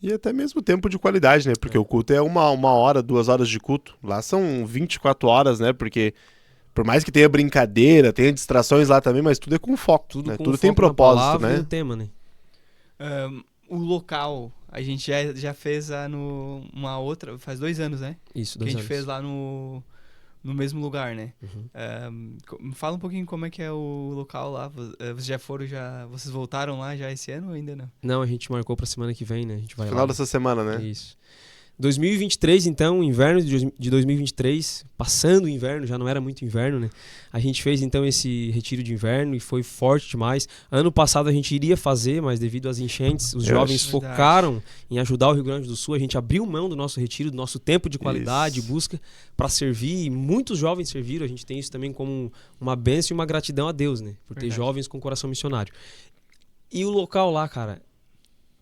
E até mesmo tempo de qualidade, né? Porque o culto é 1 hora, 2 horas de culto. Lá são 24 horas, né? Porque por mais que tenha brincadeira, tenha distrações lá também, mas tudo é com foco, Tudo né? com Tudo foco tem na propósito, palavra né? e no tema, né? O local, a gente já fez lá uma outra, faz 2 anos, né? Isso, Que a 2 gente anos. fez lá no mesmo lugar, né? Me fala um pouquinho como é que é o local lá. Vocês vocês voltaram lá já esse ano ou ainda não? Não, a gente marcou pra semana que vem, né? A gente vai Final lá. dessa semana, né? Isso. 2023, então, inverno de 2023, passando o inverno, já não era muito inverno, né? A gente fez, então, esse retiro de inverno e foi forte demais. Ano passado a gente iria fazer, mas devido às enchentes, os jovens Verdade. focaram em ajudar o Rio Grande do Sul. A gente abriu mão do nosso retiro, do nosso tempo de qualidade, Isso. busca, para servir. E muitos jovens serviram. A gente tem isso também como uma bênção e uma gratidão a Deus, né? Por ter Verdade. jovens com coração missionário. E o local lá, cara,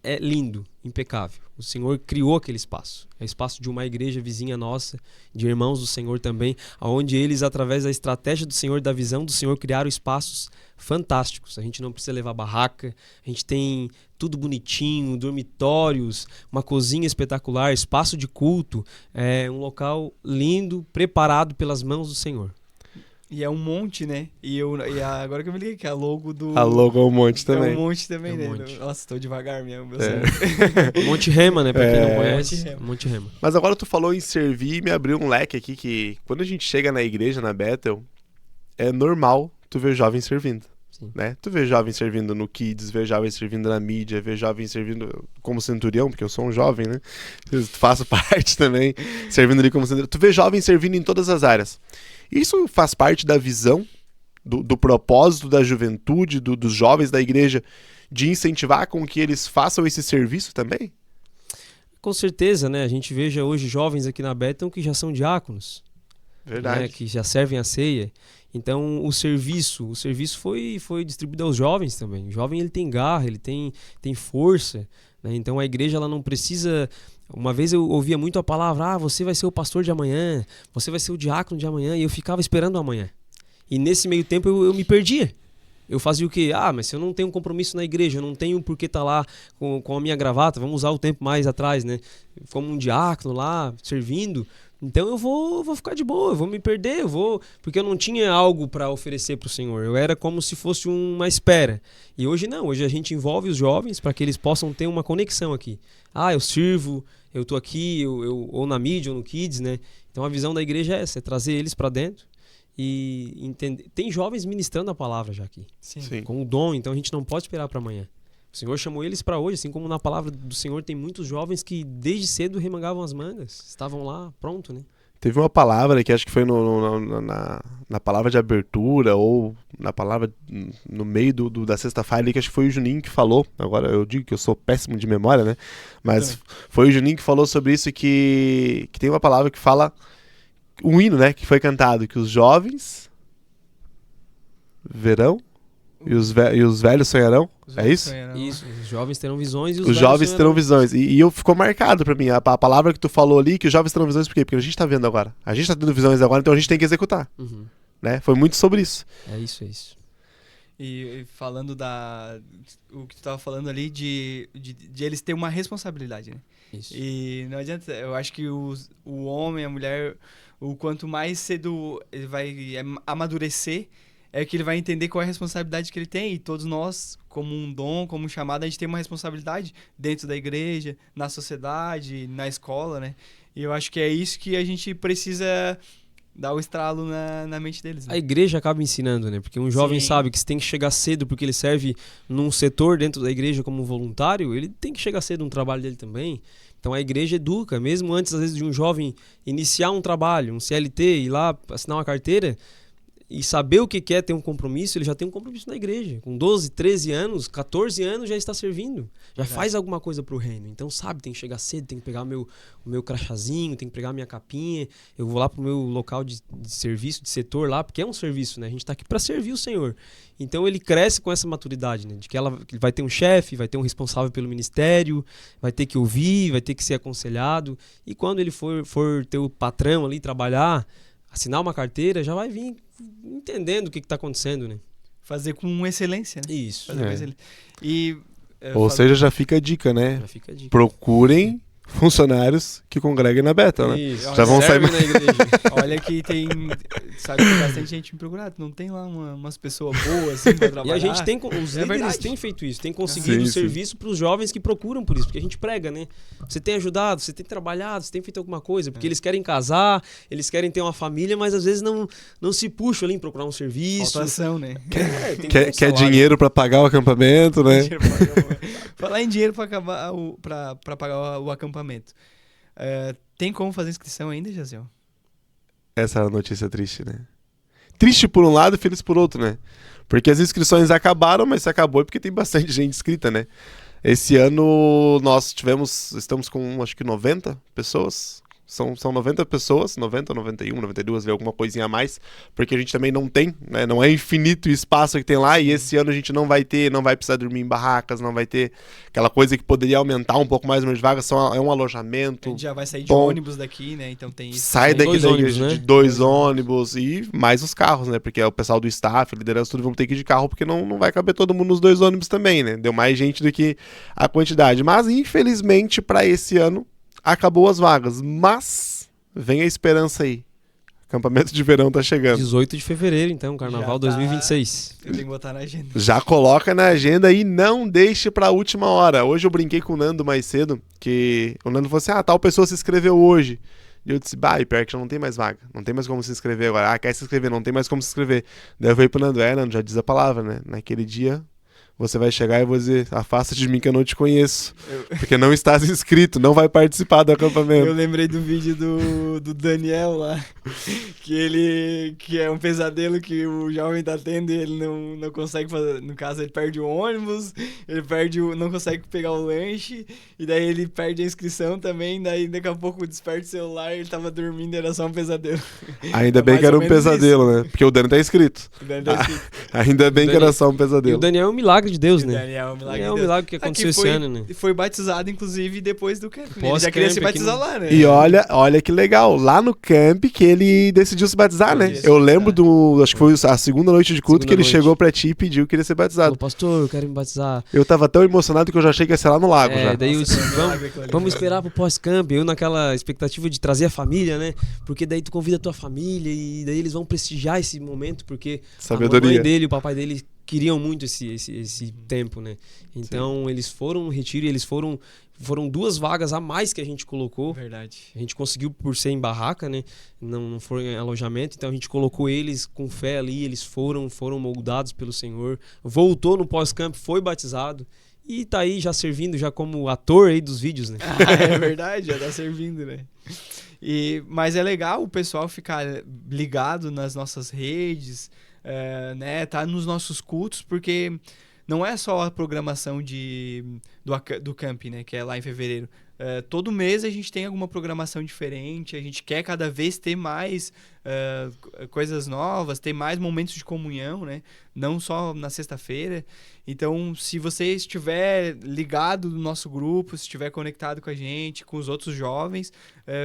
é lindo, impecável. O Senhor criou aquele espaço. É espaço de uma igreja vizinha nossa, de irmãos do Senhor também, onde eles, através da estratégia do Senhor, da visão do Senhor, criaram espaços fantásticos. A gente não precisa levar barraca, a gente tem tudo bonitinho, dormitórios, uma cozinha espetacular, espaço de culto. É um local lindo, preparado pelas mãos do Senhor. E é um monte, né? Agora que eu me liguei, que é a logo do... A logo é um monte É também. um monte também, É um né? monte. Nossa, tô devagar mesmo, meu É. cérebro. Monte Rema, né? Pra quem não É. conhece, Monte Rema. Monte Rema. Mas agora tu falou em servir e me abriu um leque aqui que quando a gente chega na igreja, na Bethel, é normal tu ver jovens servindo. Sim. Né? Tu vê jovens servindo no Kids, vê jovens servindo na mídia, vê jovens servindo como centurião, porque eu sou um jovem, né? Eu faço parte também, servindo ali como centurião. Tu vê jovens servindo em todas as áreas. Isso faz parte da visão, do propósito da juventude, dos jovens da igreja, de incentivar com que eles façam esse serviço também? Com certeza, né? A gente veja hoje jovens aqui na Bethel que já são diáconos. Verdade. Né, que já servem a ceia. Então o serviço foi distribuído aos jovens também. O jovem ele tem garra, ele tem força, né? Então a igreja ela não precisa. Uma vez eu ouvia muito a palavra: você vai ser o pastor de amanhã, você vai ser o diácono de amanhã, e eu ficava esperando o amanhã. E nesse meio tempo eu me perdia. Eu fazia o quê? Mas se eu não tenho um compromisso na igreja, eu não tenho por que estar lá com a minha gravata, vamos usar o tempo mais atrás, né? Como um diácono lá, servindo. Então eu vou ficar de boa, eu vou me perder, porque eu não tinha algo para oferecer para o Senhor. Eu era como se fosse uma espera. E hoje não, hoje a gente envolve os jovens para que eles possam ter uma conexão aqui. Eu sirvo, eu tô aqui, ou na mídia, ou no Kids, né? Então a visão da igreja é essa, é trazer eles para dentro e entender. Tem jovens ministrando a palavra já aqui, Sim. com o dom, então a gente não pode esperar para amanhã. O Senhor chamou eles para hoje, assim como na palavra do Senhor tem muitos jovens que desde cedo remangavam as mangas, estavam lá, pronto, né? Teve uma palavra que acho que foi na palavra de abertura ou na palavra no meio da sexta-feira ali, que acho que foi o Juninho que falou. Agora eu digo que eu sou péssimo de memória, né? Mas foi o Juninho que falou sobre isso, que tem uma palavra que fala, um hino, né? Que foi cantado, que os jovens verão e os velhos sonharão. É isso? Isso, os jovens terão visões e Os jovens terão visões. E ficou marcado pra mim a palavra que tu falou ali, que os jovens terão visões, por quê? Porque a gente tá vendo agora. A gente tá tendo visões agora, então a gente tem que executar. Uhum. Né? Foi muito sobre isso. É isso. E falando o que tu tava falando ali de eles terem uma responsabilidade, né? Isso. E não adianta, eu acho que o homem, a mulher, o quanto mais cedo ele vai amadurecer, é que ele vai entender qual é a responsabilidade que ele tem. E todos nós, como um dom, como um chamado, a gente tem uma responsabilidade dentro da igreja, na sociedade, na escola, né? E eu acho que é isso que a gente precisa dar o estralo na mente deles, né? A igreja acaba ensinando, né? Porque um jovem Sim. sabe que se tem que chegar cedo porque ele serve num setor dentro da igreja como voluntário, ele tem que chegar cedo no trabalho dele também. Então a igreja educa, mesmo antes, às vezes, de um jovem iniciar um trabalho, um CLT, ir lá assinar uma carteira e saber o que é ter um compromisso, ele já tem um compromisso na igreja. Com 12, 13 anos, 14 anos já está servindo. Já faz alguma coisa pro reino. Então, sabe, tem que chegar cedo, tem que pegar o meu crachazinho, tem que pegar a minha capinha. Eu vou lá pro meu local de serviço, de setor lá, porque é um serviço, né? A gente tá aqui para servir o Senhor. Então, ele cresce com essa maturidade, né? De que ele vai ter um chefe, vai ter um responsável pelo ministério, vai ter que ouvir, vai ter que ser aconselhado. E quando ele for ter o patrão ali, trabalhar, assinar uma carteira, já vai vir entendendo o que está acontecendo, né? Fazer com excelência, né? Isso. Fazer com excelência. E, Ou seja, já fica a dica, né? Já fica a dica. Procurem funcionários que congreguem na Beta, né? Isso. Já vão sair Serve na igreja. olha que tem, sabe, tem bastante gente me procurando. Não tem lá umas pessoas boas assim pra E trabalhar. a gente tem, os líderes verdade. têm feito isso, têm conseguido Sim, sim. serviço para os jovens que procuram por isso, porque a gente prega, né? Você tem ajudado, você tem trabalhado, você tem feito alguma coisa, porque eles querem casar, eles querem ter uma família, mas às vezes não se puxam ali em procurar um serviço. Falta ação, né? Tem Quer um salário. dinheiro pra pagar o acampamento, né? Falar em dinheiro pra pagar o acampamento. Tem como fazer inscrição ainda, Jaziel? Essa é a notícia triste, né? Triste por um lado e feliz por outro, né? Porque as inscrições acabaram, mas se acabou é porque tem bastante gente inscrita, né? Esse ano nós estamos com acho que 90 pessoas. São 90 pessoas, 90, 91, 92, alguma coisinha a mais, porque a gente também não tem, né? Não é infinito o espaço que tem lá, e esse ano a gente não vai precisar dormir em barracas, não vai ter aquela coisa que poderia aumentar um pouco mais o número de vagas, é um A alojamento. gente já vai sair de bom. ônibus daqui, né? Então tem isso. Sai também. daqui Dois da ônibus, igreja né? de 2 ônibus e mais os carros, né? Porque o pessoal do staff, liderança, tudo vão ter que ir de carro, porque não vai caber todo mundo nos 2 ônibus também, né? Deu mais gente do que a quantidade. Mas, infelizmente, para esse ano, acabou as vagas. Mas vem a esperança aí. Acampamento de verão tá chegando. 18 de fevereiro, então, Carnaval Já tá. 2026. Eu tenho que botar na agenda. Já coloca na agenda e não deixe pra última hora. Hoje eu brinquei com o Nando mais cedo, que o Nando falou assim, tal pessoa se inscreveu hoje. E eu disse, e pior que já não tem mais vaga. Não tem mais como se inscrever agora. Quer se inscrever, não tem mais como se inscrever. Daí eu falei pro Nando, Nando, já diz a palavra, né? Naquele dia, você vai chegar e vou dizer, afasta de mim que eu não te conheço. Porque não estás inscrito, não vai participar do acampamento. Eu lembrei do vídeo do Daniel lá, que é um pesadelo que o jovem tá tendo e ele não consegue fazer. No caso, ele perde o ônibus, não consegue pegar o lanche, e daí ele perde a inscrição também, daí daqui a pouco desperta o celular, ele tava dormindo, era só um pesadelo. Ainda É bem mais que era ou um menos pesadelo, né? Porque o Dani tá inscrito. O Daniel tá escrito. Ainda bem que era só um E o pesadelo. Daniel é um milagre de Deus, O né? Daniel é um milagre É de um Deus. milagre que aconteceu esse ano, né? Foi batizado, inclusive, depois do camp. Né? Ele já Pós-camp queria se aqui batizar no- lá, né? E olha que legal, lá no camp que ele decidiu se batizar, né? Isso, Eu lembro acho que foi a segunda noite de culto Segunda que ele noite. chegou pra ti e pediu que ele ia ser batizado. Falou, pastor, eu quero me batizar. Eu tava tão emocionado que eu já achei que ia ser lá no lago É, já. daí eu Nossa, disse, foi um milagre aquilo ali. vamos esperar pro pós-camp. Eu naquela expectativa de trazer a família, né? Porque daí tu convida a tua família e daí eles vão prestigiar esse momento, porque a Sabedoria. mamãe dele e o papai dele queriam muito esse tempo, né? Então eles foram no retiro e foram 2 vagas a mais que a gente colocou. Verdade. A gente conseguiu por ser em barraca, né? Não foram em alojamento, então a gente colocou eles com fé ali, eles foram moldados pelo Senhor. Voltou no pós-camp, foi batizado e tá aí já servindo já como ator aí dos vídeos, né? É verdade, já tá servindo, né? Mas é legal o pessoal ficar ligado nas nossas redes, né? Tá nos nossos cultos, porque não é só a programação do camp, né? Que é lá em fevereiro. Todo mês a gente tem alguma programação diferente, a gente quer cada vez ter mais coisas novas, ter mais momentos de comunhão, né? Não só na sexta-feira. Então, se você estiver ligado no nosso grupo, se estiver conectado com a gente, com os outros jovens,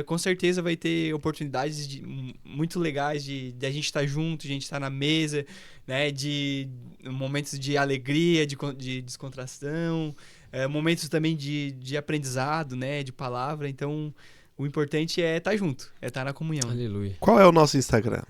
com certeza vai ter oportunidades muito legais de a gente estar junto, de a gente estar na mesa, né? De momentos de alegria, de descontração, momentos também de aprendizado, né? De palavra. Então, o importante é estar junto, é estar na comunhão. Aleluia. Qual é o nosso Instagram?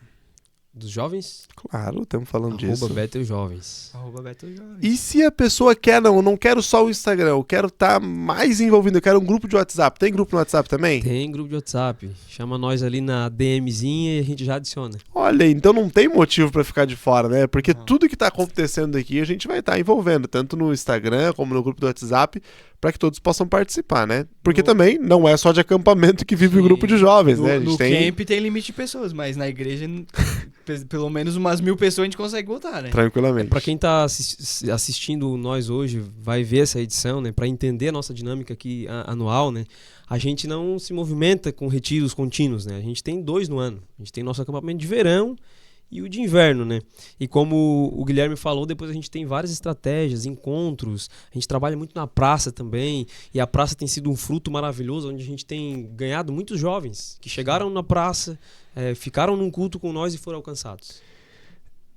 Dos jovens? Claro, estamos falando disso. @BethelJovens. @BethelJovens. E se a pessoa quer, não quero só o Instagram, eu quero estar mais envolvido, eu quero um grupo de WhatsApp. Tem grupo no WhatsApp também? Tem grupo de WhatsApp. Chama nós ali na DMzinha e a gente já adiciona. Olha, então não tem motivo pra ficar de fora, né? Porque Não. tudo que tá acontecendo aqui a gente vai estar envolvendo, tanto no Instagram como no grupo do WhatsApp, pra que todos possam participar, né? Porque também não é só de acampamento que vive o Sim. grupo de jovens, né? A No gente tem camp tem limite de pessoas, mas na igreja, pelo menos umas 1000 pessoas a gente consegue botar, né? tranquilamente. Para quem tá assistindo nós hoje, vai ver essa edição, né? Para entender a nossa dinâmica aqui anual, né? A gente não se movimenta com retiros contínuos, né? A gente tem 2 no ano. A gente tem nosso acampamento de verão e o de inverno, né? E como o Guilherme falou, depois a gente tem várias estratégias, encontros. A gente trabalha muito na praça também. E a praça tem sido um fruto maravilhoso, onde a gente tem ganhado muitos jovens que chegaram na praça, ficaram num culto com nós e foram alcançados.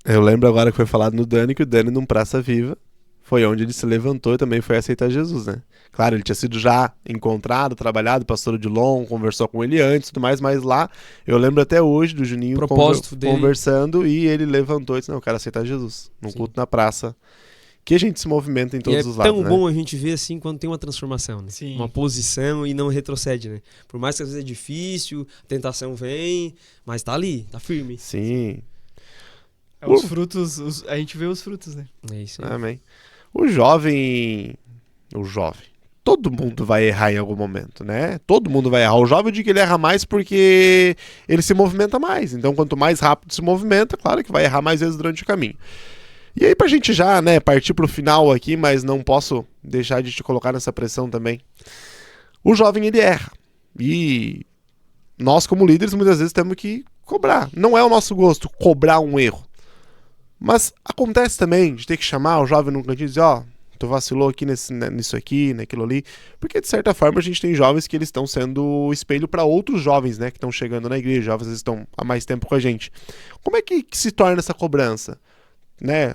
Eu lembro agora que foi falado no Dani, que o Dani, num Praça Viva, foi onde ele se levantou e também foi aceitar Jesus, né? Claro, ele tinha sido já encontrado, trabalhado, pastor Odilon, conversou com ele antes e tudo mais, mas lá, eu lembro até hoje do Juninho Propósito dele. conversando e ele levantou e disse, não, eu quero aceitar Jesus, num Sim. culto na praça, que a gente se movimenta em todos e os é lados, tão né? bom a gente ver assim quando tem uma transformação, né? Sim. Uma posição e não retrocede, né? Por mais que às vezes é difícil, a tentação vem, mas tá ali, tá firme. Sim, Os frutos, a gente vê os frutos, né? É isso aí. amém. O jovem, todo mundo vai errar em algum momento, né? Todo mundo vai errar. O jovem, eu digo que ele erra mais porque ele se movimenta mais. Então, quanto mais rápido se movimenta, claro que vai errar mais vezes durante o caminho. E aí, pra gente já, né, partir pro final aqui, mas não posso deixar de te colocar nessa pressão também. O jovem, ele erra. E nós, como líderes, muitas vezes temos que cobrar. Não é o nosso gosto cobrar um erro. Mas acontece também de ter que chamar o jovem num cantinho e dizer, ó, tu vacilou aqui nisso aqui, naquilo ali. Porque, de certa forma, a gente tem jovens que eles estão sendo o espelho para outros jovens, né, que estão chegando na igreja, jovens que estão há mais tempo com a gente. Como é que se torna essa cobrança? Né?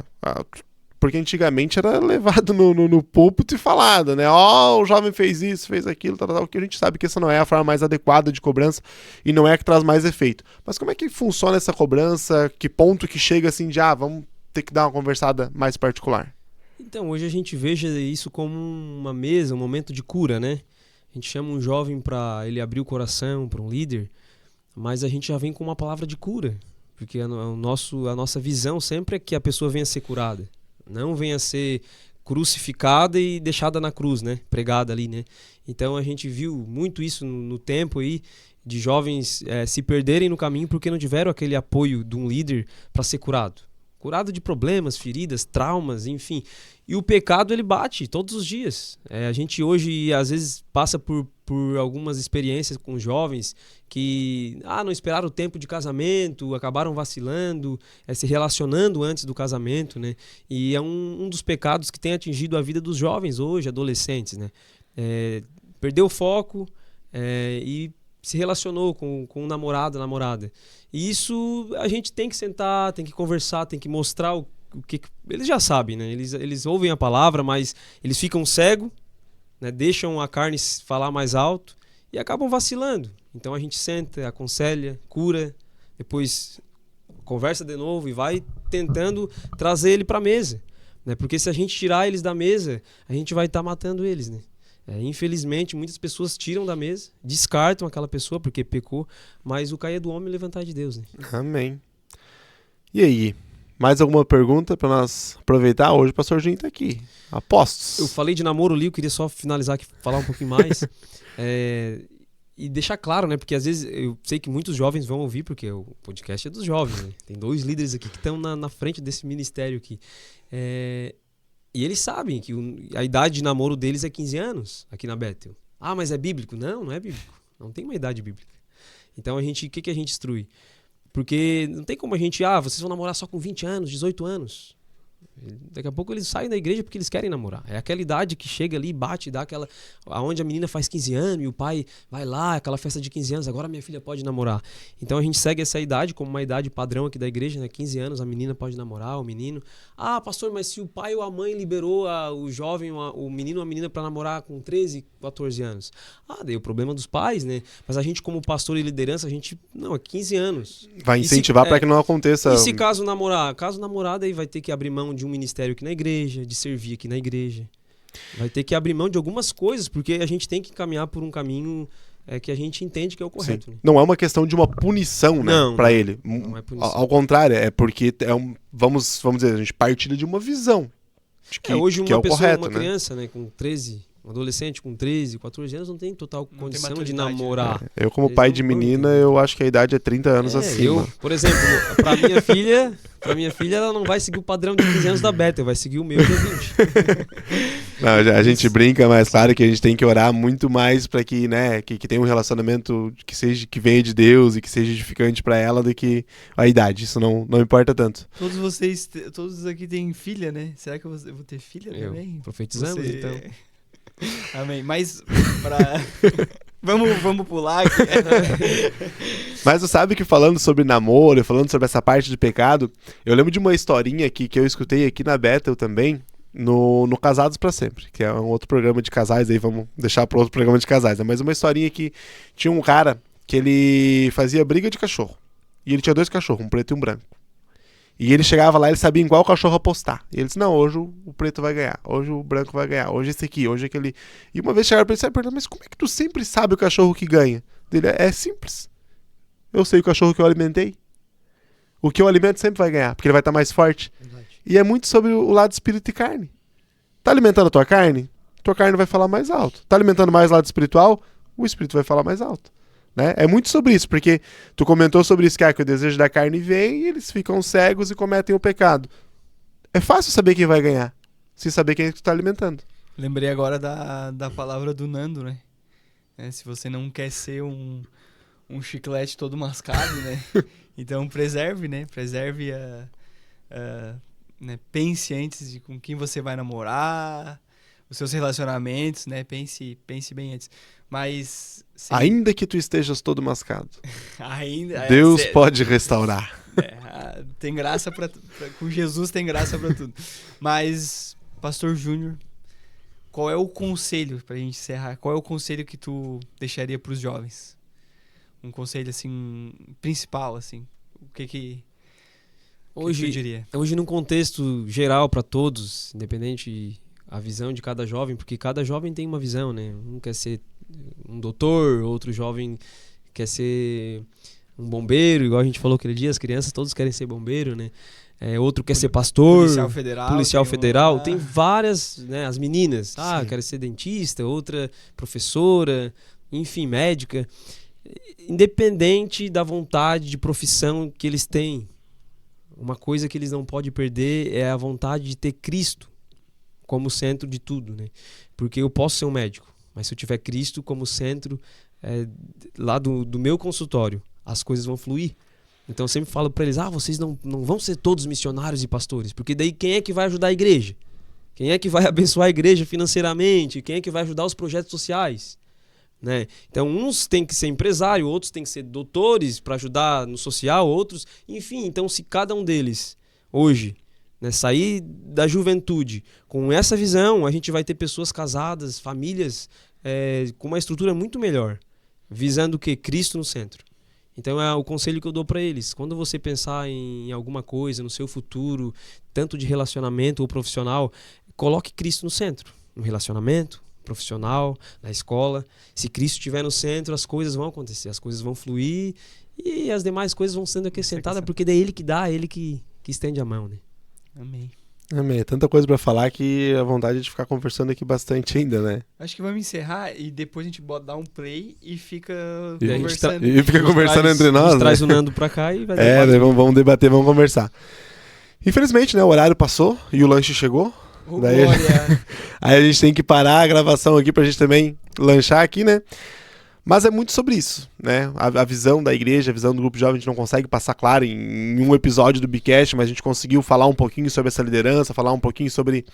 Porque antigamente era levado no púlpito e falado, né? Ó, o jovem fez isso, fez aquilo, tal, que a gente sabe que essa não é a forma mais adequada de cobrança e não é a que traz mais efeito. Mas como é que funciona essa cobrança? Que ponto que chega assim de, vamos ter que dar uma conversada mais particular? Então, hoje a gente veja isso como uma mesa, um momento de cura, né? A gente chama um jovem para ele abrir o coração para um líder, mas a gente já vem com uma palavra de cura, porque a nossa visão sempre é que a pessoa venha ser curada, não venha ser crucificada e deixada na cruz, né? Pregada ali, né? Então a gente viu muito isso no tempo aí, de jovens se perderem no caminho porque não tiveram aquele apoio de um líder para ser curado. Curado de problemas, feridas, traumas, enfim. E o pecado, ele bate todos os dias. A gente hoje, às vezes, passa por algumas experiências com jovens que não esperaram o tempo de casamento, acabaram vacilando, se relacionando antes do casamento, né? E é um dos pecados que tem atingido a vida dos jovens hoje, adolescentes, né? Perdeu o foco e se relacionou com um namorado, namorada. E isso a gente tem que sentar, tem que conversar, tem que mostrar o que eles já sabem, né? Eles ouvem a palavra, mas eles ficam cegos, né? Deixam a carne falar mais alto e acabam vacilando. Então a gente senta, aconselha, cura, depois conversa de novo e vai tentando trazer ele para a mesa, né? Porque se a gente tirar eles da mesa, a gente vai estar matando eles, né? Infelizmente, muitas pessoas tiram da mesa, descartam aquela pessoa porque pecou, mas o cair é do homem e levantar de Deus, né? Amém. E aí? Mais alguma pergunta para nós aproveitar? Hoje o pastor Juninho tá aqui. Apostos. Eu falei de namoro ali, eu queria só finalizar aqui, falar um pouquinho mais. E deixar claro, né? Porque às vezes eu sei que muitos jovens vão ouvir, porque o podcast é dos jovens, né? Tem 2 líderes aqui que estão na frente desse ministério aqui. E eles sabem que a idade de namoro deles é 15 anos, aqui na Bethel. Mas é bíblico? Não é bíblico. Não tem uma idade bíblica. Então, o que a gente instrui? Porque não tem como a gente, vocês vão namorar só com 20 anos, 18 anos. Daqui a pouco eles saem da igreja porque eles querem namorar. É aquela idade que chega ali, bate, dá aquela... Aonde a menina faz 15 anos e o pai vai lá, aquela festa de 15 anos, agora minha filha pode namorar. Então a gente segue essa idade como uma idade padrão aqui da igreja, né? 15 anos, a menina pode namorar, o menino. Ah, pastor, mas se o pai ou a mãe liberou o jovem, o menino ou a menina para namorar com 13, 14 anos? Ah, daí o problema dos pais, né? Mas a gente como pastor e liderança, a gente... Não, é 15 anos. Vai incentivar para que não aconteça... E se caso namorar? Caso namorar, daí vai ter que abrir mão de um ministério aqui na igreja, de servir aqui na igreja. Vai ter que abrir mão de algumas coisas, porque a gente tem que caminhar por um caminho que a gente entende que é o correto. Né? Não é uma questão de uma punição, né, para ele. Não é punição. Ao contrário, é porque vamos dizer, a gente partilha de uma visão de que, hoje uma que é o pessoa, correto, uma né? criança, né, com 13, um adolescente com 13, 14 anos não tem total condição de maturidade, namorar. né? Eu como pai de menina, eu acho que a idade é 30 anos acima. Por exemplo, pra minha filha, ela não vai seguir o padrão de 15 anos da Bethel, vai seguir o meu de 20. Não, a gente brinca, mas claro que a gente tem que orar muito mais para que, né, que tenha um relacionamento que venha de Deus e que seja edificante para ela do que a idade. Isso não importa tanto. Todos aqui têm filha, né? Será que eu vou ter filha também? Profetizamos, então. Amém. Mas vamos pular aqui. Mas você sabe que falando sobre namoro, falando sobre essa parte de pecado, eu lembro de uma historinha aqui que eu escutei aqui na Bethel também, no Casados para Sempre, que é um outro programa de casais, aí vamos deixar para outro programa de casais, né? Mas uma historinha que tinha um cara que ele fazia briga de cachorro, e ele tinha 2 cachorros, um preto e um branco. E ele chegava lá, ele sabia em qual cachorro apostar. E ele disse, não, hoje o preto vai ganhar, hoje o branco vai ganhar, hoje esse aqui, hoje aquele... E uma vez chegaram pra ele e perguntaram, mas como é que tu sempre sabe o cachorro que ganha? Ele, é simples. Eu sei o cachorro que eu alimentei. O que eu alimento sempre vai ganhar, porque ele vai estar mais forte. Verdade. E é muito sobre o lado espírito e carne. Tá alimentando a tua carne vai falar mais alto. Tá alimentando mais o lado espiritual, o espírito vai falar mais alto. Né? É muito sobre isso, porque tu comentou sobre isso, que o desejo da carne vem e eles ficam cegos e cometem o pecado. É fácil saber quem vai ganhar, se saber quem é que tu tá alimentando. Lembrei agora da palavra do Nando, né? Se você não quer ser um chiclete todo mascado, né? Então preserve, né? Preserve né? Pense antes de com quem você vai namorar, os seus relacionamentos, né? Pense bem antes. Mas... Ainda que tu estejas todo mascado, ainda, Deus pode restaurar. Tem graça com Jesus tem graça pra tudo. Mas, Pastor Júnior, qual é o conselho, pra gente encerrar, qual é o conselho que tu deixaria pros jovens? Um conselho, assim, principal, assim, o que hoje, tu diria? Hoje, num contexto geral para todos, independente a visão de cada jovem, porque cada jovem tem uma visão, né? Um quer ser um doutor, outro jovem quer ser um bombeiro, igual a gente falou aquele dia, as crianças todos querem ser bombeiro, né? Outro quer ser pastor, policial federal, tem várias, né? As meninas, querem ser dentista, outra professora, enfim, médica. Independente da vontade de profissão que eles têm, uma coisa que eles não podem perder é a vontade de ter Cristo como centro de tudo, né? Porque eu posso ser um médico, mas se eu tiver Cristo como centro lá do meu consultório, as coisas vão fluir. Então eu sempre falo para eles, vocês não vão ser todos missionários e pastores, porque daí quem é que vai ajudar a igreja? Quem é que vai abençoar a igreja financeiramente? Quem é que vai ajudar os projetos sociais? Né? Então uns têm que ser empresário, outros têm que ser doutores para ajudar no social, outros... Enfim, então se cada um deles hoje, né, sair da juventude com essa visão, a gente vai ter pessoas casadas, famílias com uma estrutura muito melhor, visando o quê? Cristo no centro. Então é o conselho que eu dou para eles. Quando você pensar em alguma coisa, no seu futuro, tanto de relacionamento ou profissional, coloque Cristo no centro. No relacionamento, profissional, na escola. Se Cristo estiver no centro, as coisas vão acontecer, as coisas vão fluir e as demais coisas vão sendo acrescentadas, porque daí é Ele que dá, é Ele que estende a mão, né? Amém. Amém. Tanta coisa pra falar que a vontade é de ficar conversando aqui bastante ainda, né? Acho que vamos encerrar e depois a gente dá um play e fica E conversando. E fica conversando entre nós, A gente né? traz o Nando pra cá e vai daí vamos debater, vamos conversar. Infelizmente, né, o horário passou e o lanche chegou. Daí a gente tem que parar a gravação aqui pra gente também lanchar aqui, né? Mas é muito sobre isso, né? A visão da igreja, a visão do grupo jovem, a gente não consegue passar claro em um episódio do Bicast, mas a gente conseguiu falar um pouquinho sobre essa liderança, falar um pouquinho sobre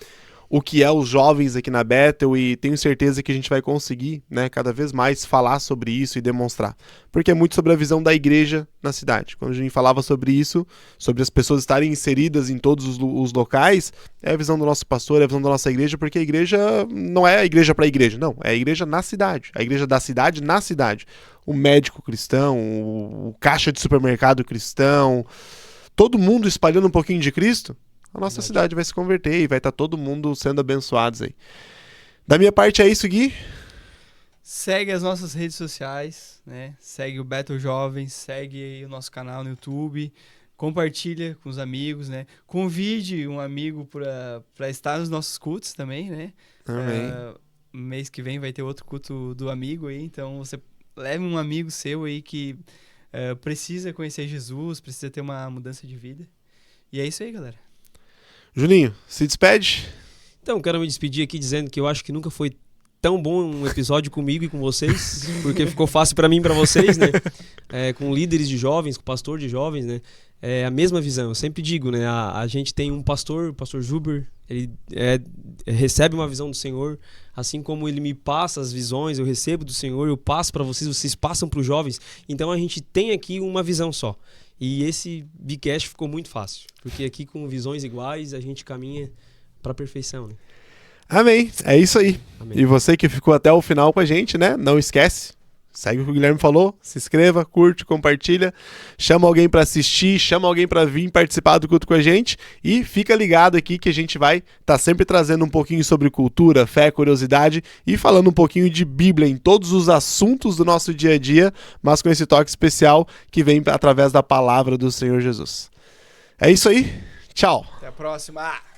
o que é os jovens aqui na Bethel, e tenho certeza que a gente vai conseguir, né, cada vez mais falar sobre isso e demonstrar. Porque é muito sobre a visão da igreja na cidade. Quando a gente falava sobre isso, sobre as pessoas estarem inseridas em todos os locais, é a visão do nosso pastor, é a visão da nossa igreja, porque a igreja não é a igreja para a igreja, não. É a igreja na cidade. A igreja da cidade na cidade. O médico cristão, o caixa de supermercado cristão, todo mundo espalhando um pouquinho de Cristo, a nossa cidade vai se converter e vai estar todo mundo sendo abençoados aí. Da minha parte é isso, Gui. Segue as nossas redes sociais, né? Segue o Bethel Jovens, segue aí o nosso canal no YouTube, compartilha com os amigos, né? Convide um amigo para estar nos nossos cultos também, né? Amém. Mês que vem vai ter outro culto do amigo aí, então você leve um amigo seu aí que precisa conhecer Jesus, precisa ter uma mudança de vida. E é isso aí, galera. Juninho, se despede. Então, quero me despedir aqui dizendo que eu acho que nunca foi tão bom um episódio comigo e com vocês, porque ficou fácil para mim e para vocês, né? Com líderes de jovens, com pastor de jovens, né? É a mesma visão. Eu sempre digo, né? A gente tem um pastor, o pastor Juber, ele recebe uma visão do Senhor, assim como ele me passa as visões, eu recebo do Senhor, eu passo para vocês, vocês passam para os jovens. Então a gente tem aqui uma visão só. E esse Bicast ficou muito fácil, porque aqui com visões iguais a gente caminha para a perfeição, né? Amém. É isso aí. Amém. E você que ficou até o final com a gente, né? Não esquece. Segue o que o Guilherme falou, se inscreva, curte, compartilha, chama alguém para assistir, chama alguém para vir participar do culto com a gente e fica ligado aqui que a gente vai estar sempre trazendo um pouquinho sobre cultura, fé, curiosidade e falando um pouquinho de Bíblia em todos os assuntos do nosso dia a dia, mas com esse toque especial que vem através da palavra do Senhor Jesus. É isso aí, tchau! Até a próxima!